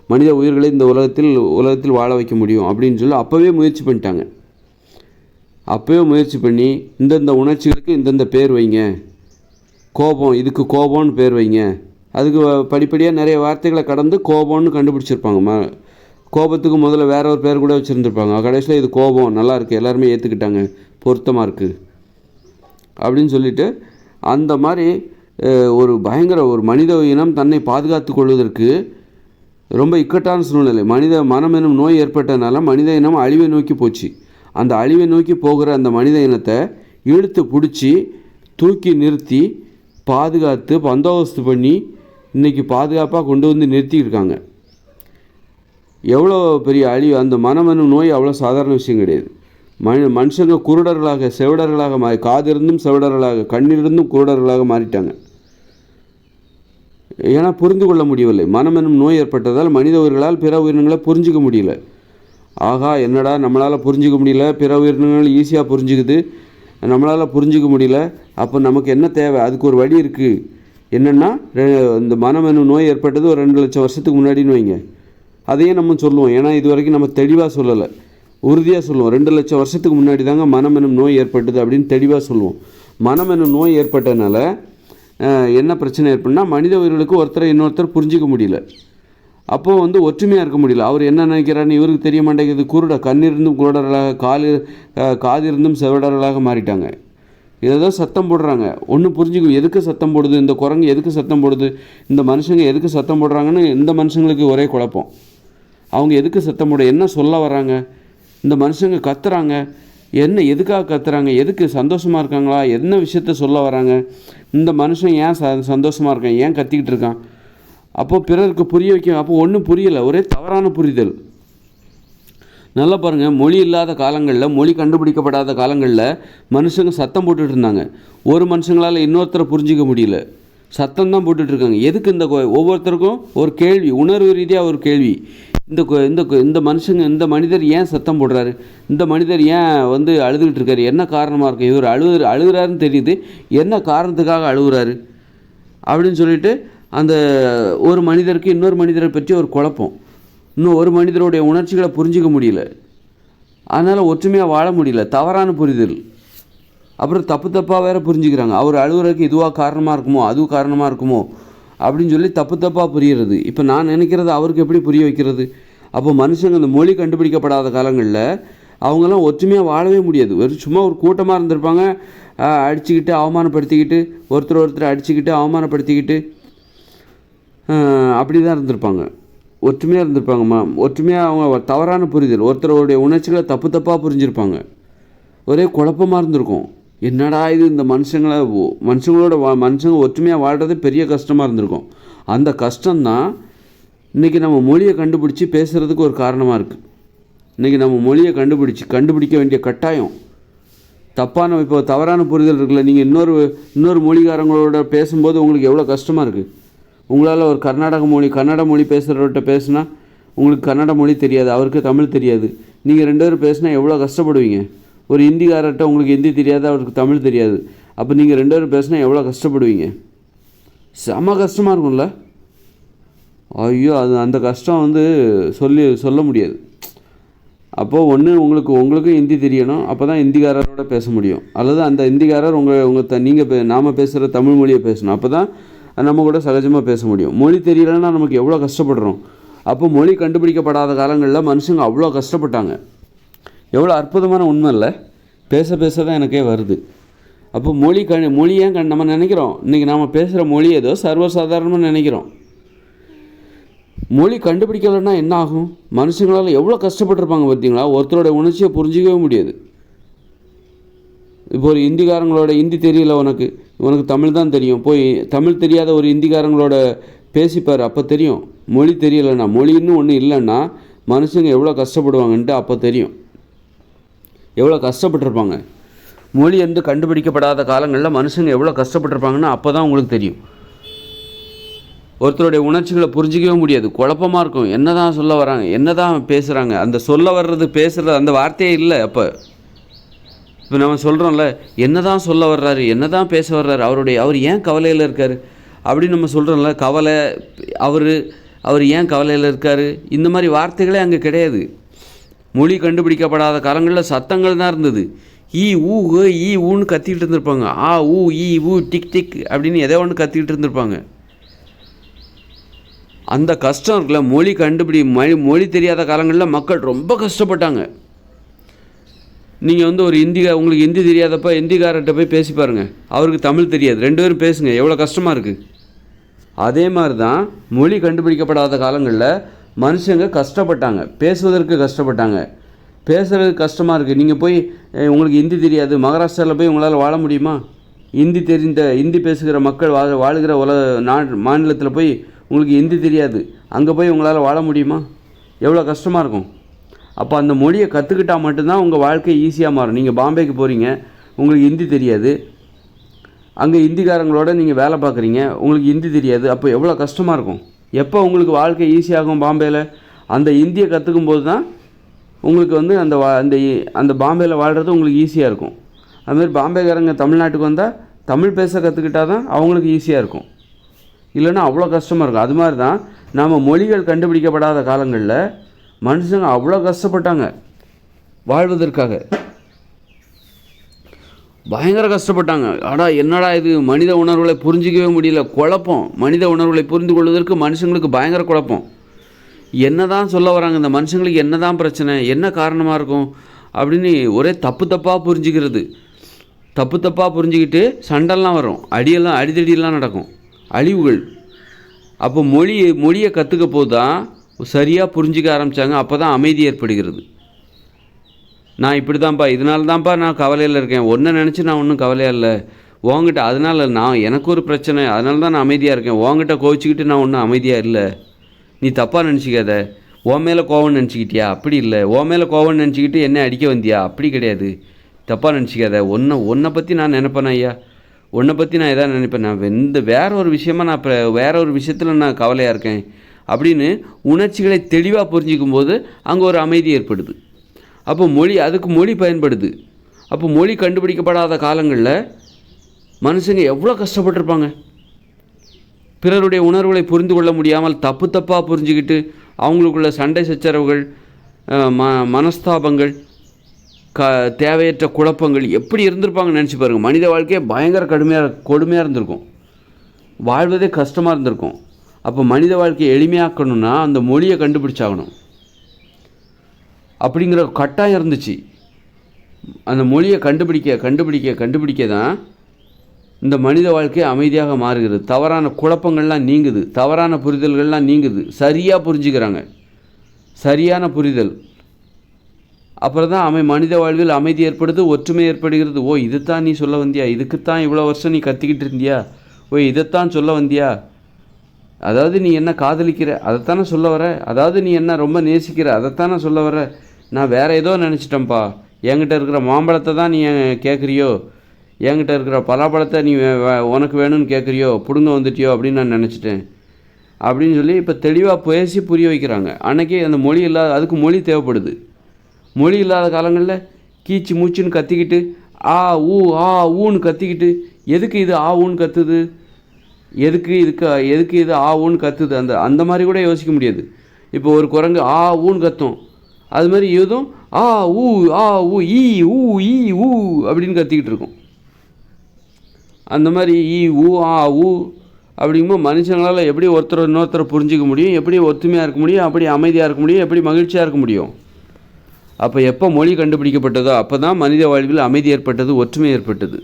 மனித உயிர்களை இந்த உலகத்தில் வாழ வைக்க முடியும் அப்படின்னு சொல்லி அப்போவே முயற்சி பண்ணிட்டாங்க. அப்போவே முயற்சி பண்ணி இந்தந்த உணர்ச்சிகளுக்கு இந்தந்த பேர் வைங்க, கோபம் இதுக்கு கோபம்னு பேர் வைங்க, அதுக்கு படிப்படியாக நிறைய வார்த்தைகளை கடந்து கோபம்னு கண்டுபிடிச்சிருப்பாங்க. கோபத்துக்கு முதல்ல வேற ஒரு பேர் கூட வச்சுருந்துருப்பாங்க. கடைசியில் இது கோபம், நல்லா இருக்குது, எல்லாருமே ஏற்றுக்கிட்டாங்க, பொருத்தமாக இருக்குது அப்படின்னு சொல்லிட்டு அந்த மாதிரி ஒரு பயங்கர ஒரு மனித இனம் தன்னை பாதுகாத்து கொள்வதற்கு ரொம்ப இக்கட்டான சூழ்நிலை. மனம் எனும் நோய் ஏற்பட்டதுனால மனித இனம் அழிவை நோக்கி போச்சு. அந்த அழிவை நோக்கி போகிற அந்த மனித இனத்தை இழுத்து பிடிச்சி தூக்கி நிறுத்தி பாதுகாத்து பந்தோபஸ்து பண்ணி இன்றைக்கி பாதுகாப்பாக கொண்டு நிறுத்தியிருக்காங்க. எவ்வளோ பெரிய அழிவு! அந்த மனம் எனும் நோய் அவ்வளோ சாதாரண விஷயம் கிடையாது. மனுஷங்க குருடர்களாக செவிடர்களாக காதிருந்தும் செவிடர்களாக, கண்ணிலிருந்தும் குருடர்களாக மாறிட்டாங்க. ஏன்னா புரிந்து கொள்ள முடியவில்லை. மனம் எனும் நோய் ஏற்பட்டதால் மனித உயிர்களால் பிற உயிரினங்களை புரிஞ்சிக்க முடியல. ஆகா, என்னடா நம்மளால் புரிஞ்சிக்க முடியல, பிற உயிரினங்கள் ஈஸியாக புரிஞ்சுக்குது, நம்மளால் புரிஞ்சிக்க முடியல, அப்போ நமக்கு என்ன தேவை? அதுக்கு ஒரு வழி இருக்குது. என்னென்னா, இந்த மனம் எனும் நோய் ஏற்பட்டது ஒரு 2 லட்சம் வருஷத்துக்கு முன்னாடின்னு வைங்க. அதையும் நம்ம சொல்லுவோம். ஏன்னா இது வரைக்கும் நம்ம தெளிவாக சொல்லலை, உறுதியாக சொல்லுவோம். 2 லட்சம் வருஷத்துக்கு முன்னாடி தாங்க மனம் எனும் நோய் ஏற்பட்டது அப்படின்னு தெளிவாக சொல்லுவோம். மனம் எனும் நோய் ஏற்பட்டதுனால என்ன பிரச்சனை ஏற்படுனா, மனித உயிர்களுக்கு ஒருத்தரை இன்னொருத்தர் புரிஞ்சிக்க முடியல. அப்போது ஒற்றுமையாக இருக்க முடியல. அவர் என்ன நினைக்கிறாருன்னு இவருக்கு தெரிய மாட்டேங்குது. கண்ணிருந்தும் குருடர்களாக, காதிருந்தும் செவிடர்களாக மாறிட்டாங்க. ஏதோ சத்தம் போடுறாங்க, ஒன்றும் புரிஞ்சுக்கும். எதுக்கு சத்தம் போடுது இந்த குரங்கு, எதுக்கு சத்தம் போடுது இந்த மனுஷங்க, எதுக்கு சத்தம் போடுறாங்கன்னு இந்த மனுஷங்களுக்கு ஒரே குழப்பம். அவங்க எதுக்கு சத்தம் போட, என்ன சொல்ல வராங்க, இந்த மனுஷங்க கத்துறாங்க, என்ன எதுக்காக கத்துறாங்க, எதுக்கு சந்தோஷமாக இருக்காங்களா, என்ன விஷயத்த சொல்ல வராங்க, இந்த மனுஷன் ஏன் சந்தோஷமாக இருக்கான், ஏன் கத்திக்கிட்டு இருக்கான். அப்போது பிறருக்கு புரிய வைக்க, அப்போ ஒன்றும் புரியலை, ஒரே தவறான புரிதல். நல்லா பாருங்கள், மொழி இல்லாத காலங்களில், மொழி கண்டுபிடிக்கப்படாத காலங்களில் மனுஷங்க சத்தம் போட்டுட்டு இருந்தாங்க. ஒரு மனுஷங்களால் இன்னொருத்தரை புரிஞ்சிக்க முடியல, சத்தம் தான் போட்டுட்ருக்காங்க. எதுக்கு இந்த ஒவ்வொருத்தருக்கும் ஒரு கேள்வி, உணர்வு ரீதியாக ஒரு கேள்வி. இந்த மனுஷங்க, இந்த மனிதர் ஏன் சத்தம் போடுறாரு, இந்த மனிதர் ஏன் அழுதுகிட்டு இருக்காரு, என்ன காரணமாக இருக்குது, இவர் அழுகுறாருன்னு தெரியுது, என்ன காரணத்துக்காக அழுகுறாரு அப்படின்னு சொல்லிட்டு அந்த ஒரு மனிதருக்கு இன்னொரு மனிதரை பற்றி ஒரு குழப்பம். இன்னும் ஒரு மனிதருடைய உணர்ச்சிகளை புரிஞ்சிக்க முடியல. அதனால் ஒற்றுமையாக வாழ முடியல, தவறான புரிதல். அப்புறம் தப்பாக வேறு புரிஞ்சுக்கிறாங்க. அவர் அழுகுறதுக்கு இதுவாக காரணமாக இருக்குமோ, அதுவும் காரணமாக இருக்குமோ அப்படின்னு சொல்லி தப்பாக புரிகிறது. இப்போ நான் நினைக்கிறது அவருக்கு எப்படி புரிய வைக்கிறது? அப்போ மனுஷங்க இந்த மொழி கண்டுபிடிக்கப்படாத காலங்களில் அவங்கெல்லாம் ஒற்றுமையாக வாழவே முடியாது. வெறும் சும்மா ஒரு கூட்டமாக இருந்திருப்பாங்க, அடிச்சுக்கிட்டு அவமானப்படுத்திக்கிட்டு, ஒருத்தர் அடிச்சுக்கிட்டு அவமானப்படுத்திக்கிட்டு அப்படி தான் இருந்திருப்பாங்க. ஒற்றுமையாக இருந்திருப்பாங்கம்மா. ஒற்றுமையாக அவங்க தவறான புரிதல், ஒருத்தருடைய உணர்ச்சிகளை தப்பாக புரிஞ்சிருப்பாங்க. ஒரே குழப்பமாக இருந்திருக்கும். என்னடா இது, இந்த மனுஷங்க ஒற்றுமையாக வாழ்கிறது பெரிய கஷ்டமாக இருந்திருக்கும். அந்த கஷ்டம்தான் இன்றைக்கி நம்ம மொழியை கண்டுபிடிச்சி பேசுகிறதுக்கு ஒரு காரணமாக இருக்குது. இன்றைக்கி நம்ம மொழியை கண்டுபிடிக்க வேண்டிய கட்டாயம். இப்போ தவறான புரிதல் இருக்குல்ல, நீங்கள் இன்னொரு மொழிக்காரங்களோட பேசும்போது உங்களுக்கு எவ்வளோ கஷ்டமாக இருக்குது. உங்களால் ஒரு கன்னட மொழி பேசுகிறவர்கிட்ட பேசுனா உங்களுக்கு கன்னட மொழி தெரியாது, அவருக்கு தமிழ் தெரியாது. நீங்கள் 2 பேரும் பேசுனா எவ்வளோ கஷ்டப்படுவீங்க. ஒரு ஹிந்திக்காரர்கிட்ட உங்களுக்கு ஹிந்தி தெரியாது, அவருக்கு தமிழ் தெரியாது. அப்போ நீங்கள் 2 பேரும் பேசுனா எவ்வளோ கஷ்டப்படுவீங்க. செம கஷ்டமாக இருக்கும்ல. ஐயோ, அந்த கஷ்டம் சொல்ல முடியாது. அப்போது ஒன்று உங்களுக்கும் ஹிந்தி தெரியணும், அப்போ தான் ஹிந்திக்காரரோட பேச முடியும். அல்லது அந்த ஹிந்திக்காரர் நாம் பேசுகிற தமிழ் மொழியை பேசணும், அப்போ தான் நம்ம கூட சகஜமாக பேச முடியும். மொழி தெரியலைன்னா நமக்கு எவ்வளோ கஷ்டப்படுறோம். அப்போ மொழி கண்டுபிடிக்கப்படாத காலங்களில் மனுஷங்க அவ்வளோ கஷ்டப்பட்டாங்க. எவ்வளோ அற்புதமான உண்மை இல்லை? பேச தான் எனக்கே வருது. அப்போ மொழி ஏன் நம்ம நினைக்கிறோம் இன்றைக்கி நாம் பேசுகிற மொழி ஏதோ சர்வசாதாரணமாக நினைக்கிறோம். மொழி கண்டுபிடிக்கலைன்னா என்ன ஆகும்? மனுஷங்களால் எவ்வளோ கஷ்டப்பட்டுருப்பாங்க பார்த்தீங்களா? ஒருத்தரோட உணர்ச்சியை புரிஞ்சிக்கவே முடியாது. இப்போ ஒரு ஹிந்திக்காரங்களோட ஹிந்தி தெரியல, உனக்கு தமிழ் தான் தெரியும், போய் தமிழ் தெரியாத ஒரு ஹிந்திக்காரங்களோட பேசிப்பார், அப்போ தெரியும். மொழி தெரியலைன்னா, மொழின்னு ஒன்று இல்லைன்னா மனுஷங்க எவ்வளோ கஷ்டப்படுவாங்கன்ட்டு அப்போ தெரியும். எவ்வளோ கஷ்டப்பட்டுருப்பாங்க. மொழி கண்டுபிடிக்கப்படாத காலங்களில் மனுஷங்க எவ்வளோ கஷ்டப்பட்டுருப்பாங்கன்னு அப்போ தான் உங்களுக்கு தெரியும். ஒருத்தருடைய உணர்ச்சிகளை புரிஞ்சிக்கவே முடியாது, குழப்பமாக இருக்கும். என்ன தான் சொல்ல வராங்க, என்ன தான் பேசுகிறாங்க, அந்த சொல்ல வர்றது பேசுகிறது அந்த வார்த்தையே இல்லை. அப்போ இப்போ நம்ம சொல்கிறோம்ல, என்ன தான் சொல்ல வர்றாரு, என்ன தான் பேச வர்றாரு, அவர் ஏன் கவலையில் இருக்கார் அப்படின்னு நம்ம சொல்கிறோம்ல. கவலை, அவர் ஏன் கவலையில் இருக்கார், இந்த மாதிரி வார்த்தைகளே அங்கே கிடையாது. மொழி கண்டுபிடிக்கப்படாத காலங்களில் சத்தங்கள் தான் இருந்தது. ஈ ஊன்னு கத்திக்கிட்டு இருந்திருப்பாங்க. ஊ டிக் டிக் அப்படின்னு எதோ ஒன்று கத்திக்கிட்டு இருந்திருப்பாங்க. அந்த கஷ்டம் இருக்குல்ல, மொழி தெரியாத காலங்களில் மக்கள் ரொம்ப கஷ்டப்பட்டாங்க. நீங்கள் உங்களுக்கு ஹிந்தி தெரியாதப்ப ஹிந்திக்காரர்கிட்ட போய் பேசி பாருங்கள், அவருக்கு தமிழ் தெரியாது, 2 பேரும் பேசுங்க, எவ்வளோ கஷ்டமாக இருக்குது. அதே மாதிரி தான் மொழி கண்டுபிடிக்கப்படாத காலங்களில் மனுஷங்க கஷ்டப்பட்டாங்க, பேசுவதற்கு கஷ்டப்பட்டாங்க, பேசுகிறதுக்கு கஷ்டமாக இருக்குது. நீங்கள் போய் உங்களுக்கு ஹிந்தி தெரியாது, மகாராஷ்டிராவில் போய் உங்களால் வாழ முடியுமா? ஹிந்தி பேசுகிற மக்கள் வாழுகிற மாநிலத்தில் போய் உங்களுக்கு ஹிந்தி தெரியாது, அங்கே போய் உங்களால் வாழ முடியுமா? எவ்வளோ கஷ்டமாக இருக்கும். அப்போ அந்த மொழியை கற்றுக்கிட்டால் மட்டும்தான் உங்கள் வாழ்க்கை ஈஸியாக மாறும். நீங்கள் பாம்பேக்கு போகிறீங்க, உங்களுக்கு ஹிந்தி தெரியாது, அங்கே ஹிந்திக்காரங்களோட நீங்கள் வேலை பார்க்குறீங்க, உங்களுக்கு ஹிந்தி தெரியாது, அப்போ எவ்வளோ கஷ்டமாக இருக்கும். எப்போ உங்களுக்கு வாழ்க்கை ஈஸியாகும் பாம்பேயில்? அந்த ஹிந்தியை கற்றுக்கும் போது தான் உங்களுக்கு அந்த பாம்பேயில் வாழ்கிறது உங்களுக்கு ஈஸியாக இருக்கும். அதுமாதிரி பாம்பேக்காரங்க தமிழ்நாட்டுக்கு வந்தால் தமிழ் பேச கற்றுக்கிட்டால் தான் அவங்களுக்கு ஈஸியாக இருக்கும், இல்லைன்னா அவ்வளோ கஷ்டமாக இருக்கும். அது மாதிரி தான் நாம் மொழிகள் கண்டுபிடிக்கப்படாத காலங்களில் மனுஷங்க அவ்வளோ கஷ்டப்பட்டாங்க வாழ்வதற்காக, பயங்கர கஷ்டப்பட்டாங்க. என்னடா இது, மனித உணர்வுகளை புரிஞ்சிக்கவே முடியல, குழப்பம். மனித உணர்வுகளை புரிந்து கொள்வதற்கு மனுஷங்களுக்கு பயங்கர குழப்பம். என்ன தான் சொல்ல வராங்க, இந்த மனுஷங்களுக்கு என்ன தான் பிரச்சனை, என்ன காரணமாக இருக்கும் அப்படின்னு ஒரே தப்பாக புரிஞ்சிக்கிறது. தப்பாக புரிஞ்சிக்கிட்டு சண்டெல்லாம் வரும், அடிதடியெல்லாம் நடக்கும், அழிவுகள். அப்போ மொழியை கற்றுக்க போது தான் சரியாக புரிஞ்சிக்க ஆரம்பித்தாங்க. அப்போ தான் அமைதி ஏற்படுகிறது. நான் இப்படி தான்ப்பா, இதனால தான்ப்பா நான் கவலையில் இருக்கேன், ஒன்றை நினச்சி நான் ஒன்றும் கவலையாக இல்லை உங்ககிட்ட, அதனால் எனக்கு ஒரு பிரச்சனை, அதனால தான் நான் அமைதியாக இருக்கேன், உங்ககிட்ட கோவிச்சிக்கிட்டு நான் ஒன்றும் அமைதியாக இல்லை, நீ தப்பாக நினச்சிக்காத, உன் மேலே கோவம்னு நினச்சிக்கிட்டியா, அப்படி இல்லை, உன் மேலே கோவம்னு நினச்சிக்கிட்டு என்ன அடிக்க வந்தியா, அப்படி கிடையாது, தப்பாக நினச்சிக்காத, உன்னை பற்றி நான் நினைப்பேன் ஐயா, உன்னை பற்றி நான் எதாவது நினைப்பேன், நான் வேற ஒரு விஷயத்தில் நான் கவலையாக இருக்கேன் அப்படின்னு உணர்ச்சிகளை தெளிவாக புரிஞ்சிக்கும் போது அங்கே ஒரு அமைதி ஏற்படுது. அப்போ அதுக்கு மொழி பயன்படுது. அப்போ மொழி கண்டுபிடிக்கப்படாத காலங்களில் மனுஷங்க எவ்வளோ கஷ்டப்பட்டிருப்பாங்க. பிறருடைய உணர்வுகளை புரிந்து கொள்ள முடியாமல் தப்பாக புரிஞ்சுக்கிட்டு அவங்களுக்குள்ள சண்டை சச்சரவுகள், மனஸ்தாபங்கள், தேவையற்ற குழப்பங்கள் எப்படி இருந்திருப்பாங்கன்னு நினச்சி பாருங்கள். மனித வாழ்க்கையே பயங்கர கொடுமையாக இருந்திருக்கும். வாழ்வதே கஷ்டமாக இருந்திருக்கும். அப்போ மனித வாழ்க்கையை எளிமையாக்கணும்னா அந்த மொழியை கண்டுபிடிச்சாகணும் அப்படிங்கிற கட்டாயம் இருந்துச்சு. அந்த மொழியை கண்டுபிடிக்க தான் இந்த மனித வாழ்க்கை அமைதியாக மாறுகிறது. தவறான குழப்பங்கள்லாம் நீங்குது, தவறான புரிதல்கள்லாம் நீங்குது, சரியாக புரிஞ்சுக்கிறாங்க, சரியான புரிதல். அப்புறம் தான் மனித வாழ்வில் அமைதி ஏற்படுது, ஒற்றுமை ஏற்படுகிறது. ஓ இதுதான் நீ சொல்ல வந்தியா, இதுக்குத்தான் இவ்வளோ வருஷம் நீ கத்திக்கிட்டு இருந்தியா, ஓ இதைத்தான் சொல்ல வந்தியா, அதாவது நீ என்ன காதலிக்கிற அதைத்தானே சொல்ல வர, அதாவது நீ என்ன ரொம்ப நேசிக்கிற அதைத்தானே சொல்ல வர, நான் வேறு ஏதோ நினச்சிட்டேன்ப்பா, என்கிட்ட இருக்கிற மாம்பழத்தை தான் நீ கேட்குறியோ, என்கிட்ட இருக்கிற பலாப்பழத்தை நீ உனக்கு வேணும்னு கேட்குறியோ, பிடுங்க வந்துட்டியோ அப்படின்னு நான் நினச்சிட்டேன் அப்படின்னு சொல்லி இப்போ தெளிவாக பேசி புரிய வைக்கிறாங்க. அன்றைக்கி அந்த மொழி இல்லாத, அதுக்கு மொழி தேவைப்படுது. மொழி இல்லாத காலங்களில் கீச்சு மூச்சுன்னு கத்திக்கிட்டு ஆ ஊன்னு கத்திக்கிட்டு, எதுக்கு இது ஆ ஊன்னு கத்துது, எதுக்கு இது ஆ ஊன்னு கத்துது, அந்த மாதிரி கூட யோசிக்க முடியாது. இப்போ ஒரு குரங்கு ஆ ஊன்னு கத்தும், அது மாதிரி எதுவும் ஆ ஊ ஈ ஊ அப்படின்னு கத்திக்கிட்டு இருக்கும். அந்த மாதிரி ஈ ஊ அப்படிங்கும்போது மனுஷங்களால் எப்படி இன்னொருத்தரை புரிஞ்சிக்க முடியும், எப்படி ஒத்துமையாக இருக்க முடியும், எப்படி அமைதியாக இருக்க முடியும், எப்படி மகிழ்ச்சியாக இருக்க முடியும். அப்போ எப்போ மொழி கண்டுபிடிக்கப்பட்டதோ அப்போ தான் மனித வாழ்வில் அமைதி ஏற்பட்டது, ஒற்றுமை ஏற்பட்டது.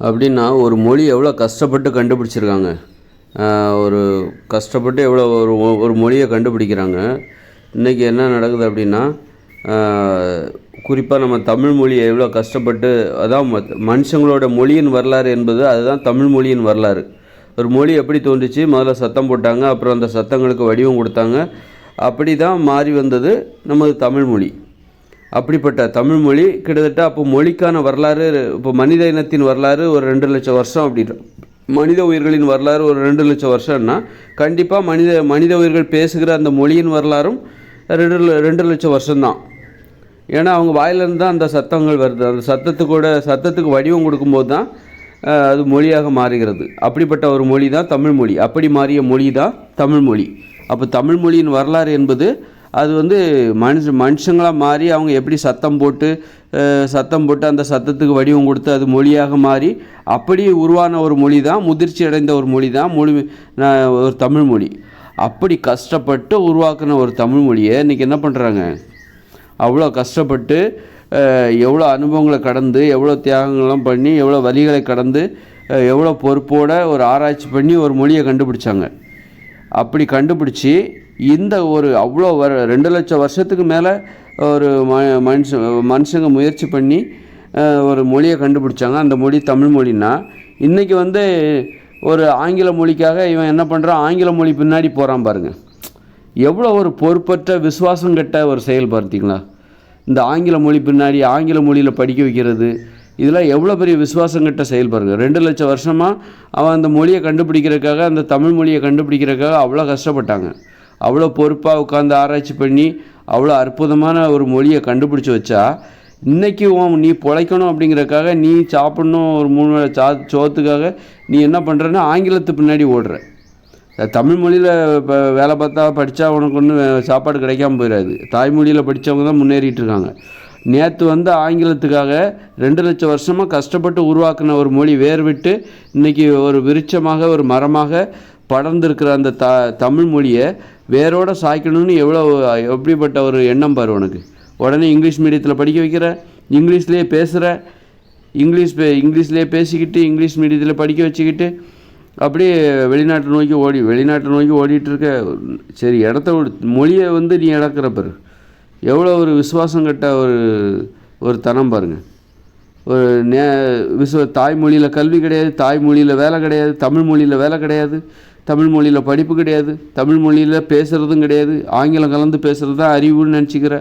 அப்படின்னா ஒரு மொழி எவ்வளோ கஷ்டப்பட்டு கண்டுபிடிச்சிருக்காங்க, ஒரு கஷ்டப்பட்டு எவ்வளோ ஒரு மொழியை கண்டுபிடிக்கிறாங்க. இன்றைக்கி என்ன நடக்குது அப்படின்னா, குறிப்பாக நம்ம தமிழ் மொழியை எவ்வளோ கஷ்டப்பட்டு, அதான் மனுஷங்களோட மொழியின் வரலாறு என்பது அதுதான் தமிழ் மொழியின் வரலாறு. ஒரு மொழி எப்படி தோன்றுச்சு, முதல்ல சத்தம் போட்டாங்க, அப்புறம் அந்த சத்தங்களுக்கு வடிவம் கொடுத்தாங்க, அப்படி தான் மாறி வந்தது நமது தமிழ் மொழி. அப்படிப்பட்ட தமிழ் மொழி கிட்டத்தட்ட அப்போ மொழிக்கான வரலாறு, இப்போ மனித இனத்தின் வரலாறு ஒரு 2 லட்சம் வருஷம் அப்படின்ற, மனித உயிர்களின் வரலாறு ஒரு 2 லட்சம் வருஷம்னா கண்டிப்பாக மனித உயிர்கள் பேசுகிற அந்த மொழியின் வரலாறும் 2 லட்சம் வருஷம்தான். ஏன்னா அவங்க வாயிலிருந்து தான் அந்த சத்தங்கள் வருது, அந்த சத்தத்துக்கு வடிவம் கொடுக்கும்போது தான் அது மொழியாக மாறுகிறது. அப்படிப்பட்ட ஒரு மொழி தான் தமிழ் மொழி. அப்படி மாறிய மொழி தான் தமிழ் மொழி. அப்போ தமிழ் மொழியின் வரலாறு என்பது அது மனுஷங்களாக மாறி அவங்க எப்படி சத்தம் போட்டு அந்த சத்தத்துக்கு வடிவம் கொடுத்து அது மொழியாக மாறி அப்படி உருவான ஒரு மொழி தான், முதிர்ச்சி அடைந்த ஒரு மொழி தான் ஒரு தமிழ் மொழி. அப்படி கஷ்டப்பட்டு உருவாக்கின ஒரு தமிழ் மொழியை இன்றைக்கி என்ன பண்ணுறாங்க, அவ்வளோ கஷ்டப்பட்டு எவ்வளோ அனுபவங்களை கடந்து, எவ்வளோ தியாகங்கள்லாம் பண்ணி, எவ்வளோ வலிகளை கடந்து, எவ்வளோ பொறுப்போடு ஒரு ஆராய்ச்சி பண்ணி ஒரு மொழியை கண்டுபிடிச்சாங்க. அப்படி கண்டுபிடிச்சி இந்த ஒரு அவ்வளோ 2 லட்சம் வருஷத்துக்கு மேலே ஒரு மனுஷங்க முயற்சி பண்ணி ஒரு மொழியை கண்டுபிடிச்சாங்க. அந்த மொழி தமிழ் மொழின்னா, இன்றைக்கி ஒரு ஆங்கில மொழிக்காக இவன் என்ன பண்ணுறான், ஆங்கில மொழி பின்னாடி போகிறான் பாருங்கள். எவ்வளோ ஒரு பொறுப்பற்ற விசுவாசம் கெட்ட ஒரு செயல் பார்த்தீங்களா. இந்த ஆங்கில மொழி பின்னாடி ஆங்கில மொழியில் படிக்க வைக்கிறது, இதெல்லாம் எவ்வளோ பெரிய விசுவாசம் கெட்ட செயல் பாருங்கள். 2 லட்சம் வருஷமாக அவன் அந்த மொழியை கண்டுபிடிக்கிறதுக்காக, அந்த தமிழ் மொழியை கண்டுபிடிக்கிறதுக்காக அவ்வளோ கஷ்டப்பட்டாங்க. அவ்வளோ பொறுப்பாக உட்காந்து ஆராய்ச்சி பண்ணி அவ்வளோ அற்புதமான ஒரு மொழியை கண்டுபிடிச்சி வச்சா, இன்றைக்கி நீ பிழைக்கணும் அப்படிங்கிறதுக்காக, நீ சாப்பிட்ணும் ஒரு 3 வேளை சோத்துக்காக நீ என்ன பண்ணுறன்னா ஆங்கிலத்து பின்னாடி ஓடுற. தமிழ் மொழியில் இப்போ வேலை பார்த்தா படித்தா உனக்கு ஒன்றும் சாப்பாடு கிடைக்காம போயிடாது. தாய்மொழியில் படித்தவங்க தான் முன்னேறிட்டு இருக்காங்க. நேற்று ஆங்கிலத்துக்காக 2 லட்சம் வருஷமாக கஷ்டப்பட்டு உருவாக்கின ஒரு மொழி வேர் விட்டு இன்றைக்கி ஒரு விருட்சமாக, ஒரு மரமாக படர்ந்துருக்கிற அந்த தமிழ் மொழியை வேரோடு சாய்க்கணும்னு எப்படிப்பட்ட ஒரு எண்ணம் பாரு உனக்கு. உடனே இங்கிலீஷ் மீடியத்தில் படிக்க வைக்கிற, இங்கிலீஷ்லேயே பேசுகிற, இங்கிலீஷ்லேயே பேசிக்கிட்டு இங்கிலீஷ் மீடியத்தில் படிக்க வச்சுக்கிட்டு அப்படியே வெளிநாட்டை நோக்கி ஓடிட்டு இருக்க. சரி, மொழியை நீ இழக்கிற பாரு. எவ்வளோ ஒரு விசுவாசம் கட்ட ஒரு தனம் பாருங்கள். ஒரு தாய்மொழியில் கல்வி கிடையாது, தாய்மொழியில் வேலை கிடையாது, தமிழ் மொழியில் வேலை கிடையாது, தமிழ் மொழியில் படிப்பு கிடையாது, தமிழ் மொழியில் பேசுகிறதும் கிடையாது, ஆங்கிலம் கலந்து பேசுகிறது தான் அறிவுன்னு நினச்சிக்கிற.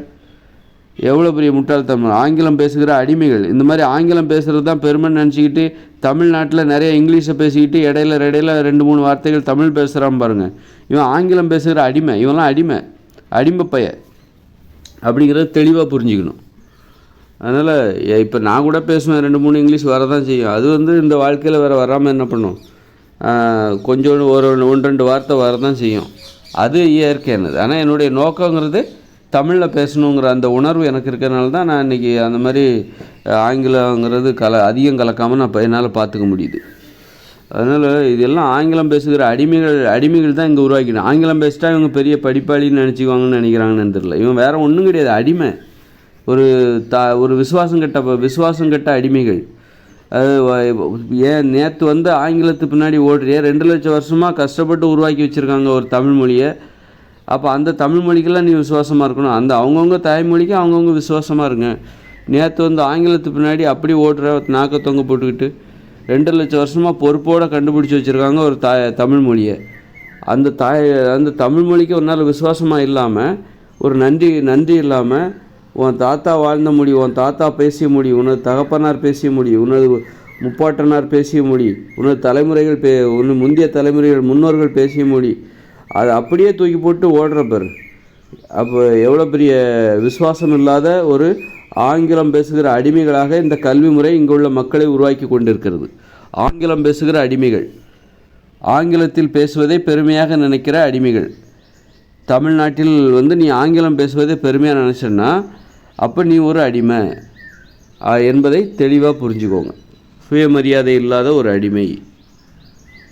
எவ்வளோ பெரிய முட்டாள்தனம். ஆங்கிலம் பேசுகிற அடிமைகள். இந்த மாதிரி ஆங்கிலம் பேசுகிறது தான் பெருமைன்னு நினச்சிக்கிட்டு தமிழ்நாட்டில் நிறைய இங்கிலீஷை பேசிக்கிட்டு இடையில 2-3 வார்த்தைகள் தமிழ் பேசுகிறான் பாருங்கள். இவன் ஆங்கிலம் பேசுகிற அடிமை, இவன்லாம் அடிமை பைய அப்படிங்கிறத தெளிவாக புரிஞ்சுக்கணும். அதனால் இப்போ நான் கூட பேசுவேன், 2-3 இங்கிலீஷ் வரதான் செய்யும். அது இந்த வாழ்க்கையில் வராமல் என்ன பண்ணும், கொஞ்சம் ஒரு 1-2 வார்த்தை வரதான் செய்யும். அது இயற்கையானது. ஆனால் என்னுடைய நோக்கங்கிறது தமிழில் பேசணுங்கிற அந்த உணர்வு எனக்கு இருக்கிறனால தான் நான் இன்றைக்கி அந்த மாதிரி ஆங்கிலங்கிறது அதிகம் கலக்காமல் நான் என்னால் பார்த்துக்க முடியுது. அதனால் இதெல்லாம் ஆங்கிலம் பேசுகிற அடிமைகள் தான் இங்கே உருவாக்கிடும். ஆங்கிலம் பேசிட்டா இவங்க பெரிய படிப்பாளின்னு நினச்சிக்குவாங்கன்னு நினைக்கிறாங்கன்னு தெரியல. இவன் வேறு ஒன்றும் கிடையாது, அடிமை. ஒரு விசுவாசம் கெட்ட அடிமைகள். அது ஏன் நேற்று வந்து ஆங்கிலத்துக்கு பின்னாடி ஓடுறிய 2 லட்சம் வருஷமாக கஷ்டப்பட்டு உருவாக்கி வச்சுருக்காங்க ஒரு தமிழ் மொழியை. அப்போ அந்த தமிழ் மொழிக்கெல்லாம் நீ விசுவாசமாக இருக்கணும். அந்த அவங்கவுங்க தாய்மொழிக்கு அவங்கவுங்க விசுவாசமாக இருங்க. நேற்று வந்து ஆங்கிலத்துக்கு பின்னாடி அப்படி ஓடுற நாக்க தொங்க போட்டுக்கிட்டு 2 லட்சம் வருஷமாக பொறுப்போடு கண்டுபிடிச்சி வச்சுருக்காங்க ஒரு தமிழ் மொழியை. அந்த தமிழ் மொழிக்கு ஒரு நாள் விசுவாசமாக இல்லாமல், ஒரு நன்றி இல்லாமல், உன் தாத்தா வாழ்ந்த மொழி, உன் தாத்தா பேசிய மொழி, உனது தகப்பனார் பேசிய மொழி, உனது முப்பாட்டனார் பேசிய மொழி, உனது முந்தைய தலைமுறைகள் முன்னோர்கள் பேசிய மொழி, அது அப்படியே தூக்கி போட்டு ஓடுறப்பர். அப்போ எவ்வளோ பெரிய விசுவாசம் இல்லாத ஒரு ஆங்கிலம் பேசுகிற அடிமைகளாக இந்த கல்வி முறை இங்கே உள்ள மக்களை உருவாக்கி கொண்டிருக்கிறது. ஆங்கிலம் பேசுகிற அடிமைகள், ஆங்கிலத்தில் பேசுவதை பெருமையாக நினைக்கிற அடிமைகள். தமிழ்நாட்டில் வந்து நீ ஆங்கிலம் பேசுவதை பெருமையாக நினச்சேன்னா அப்போ நீ ஒரு அடிமை என்பதை தெளிவாக புரிஞ்சுக்கோங்க. சுயமரியாதை இல்லாத ஒரு அடிமை.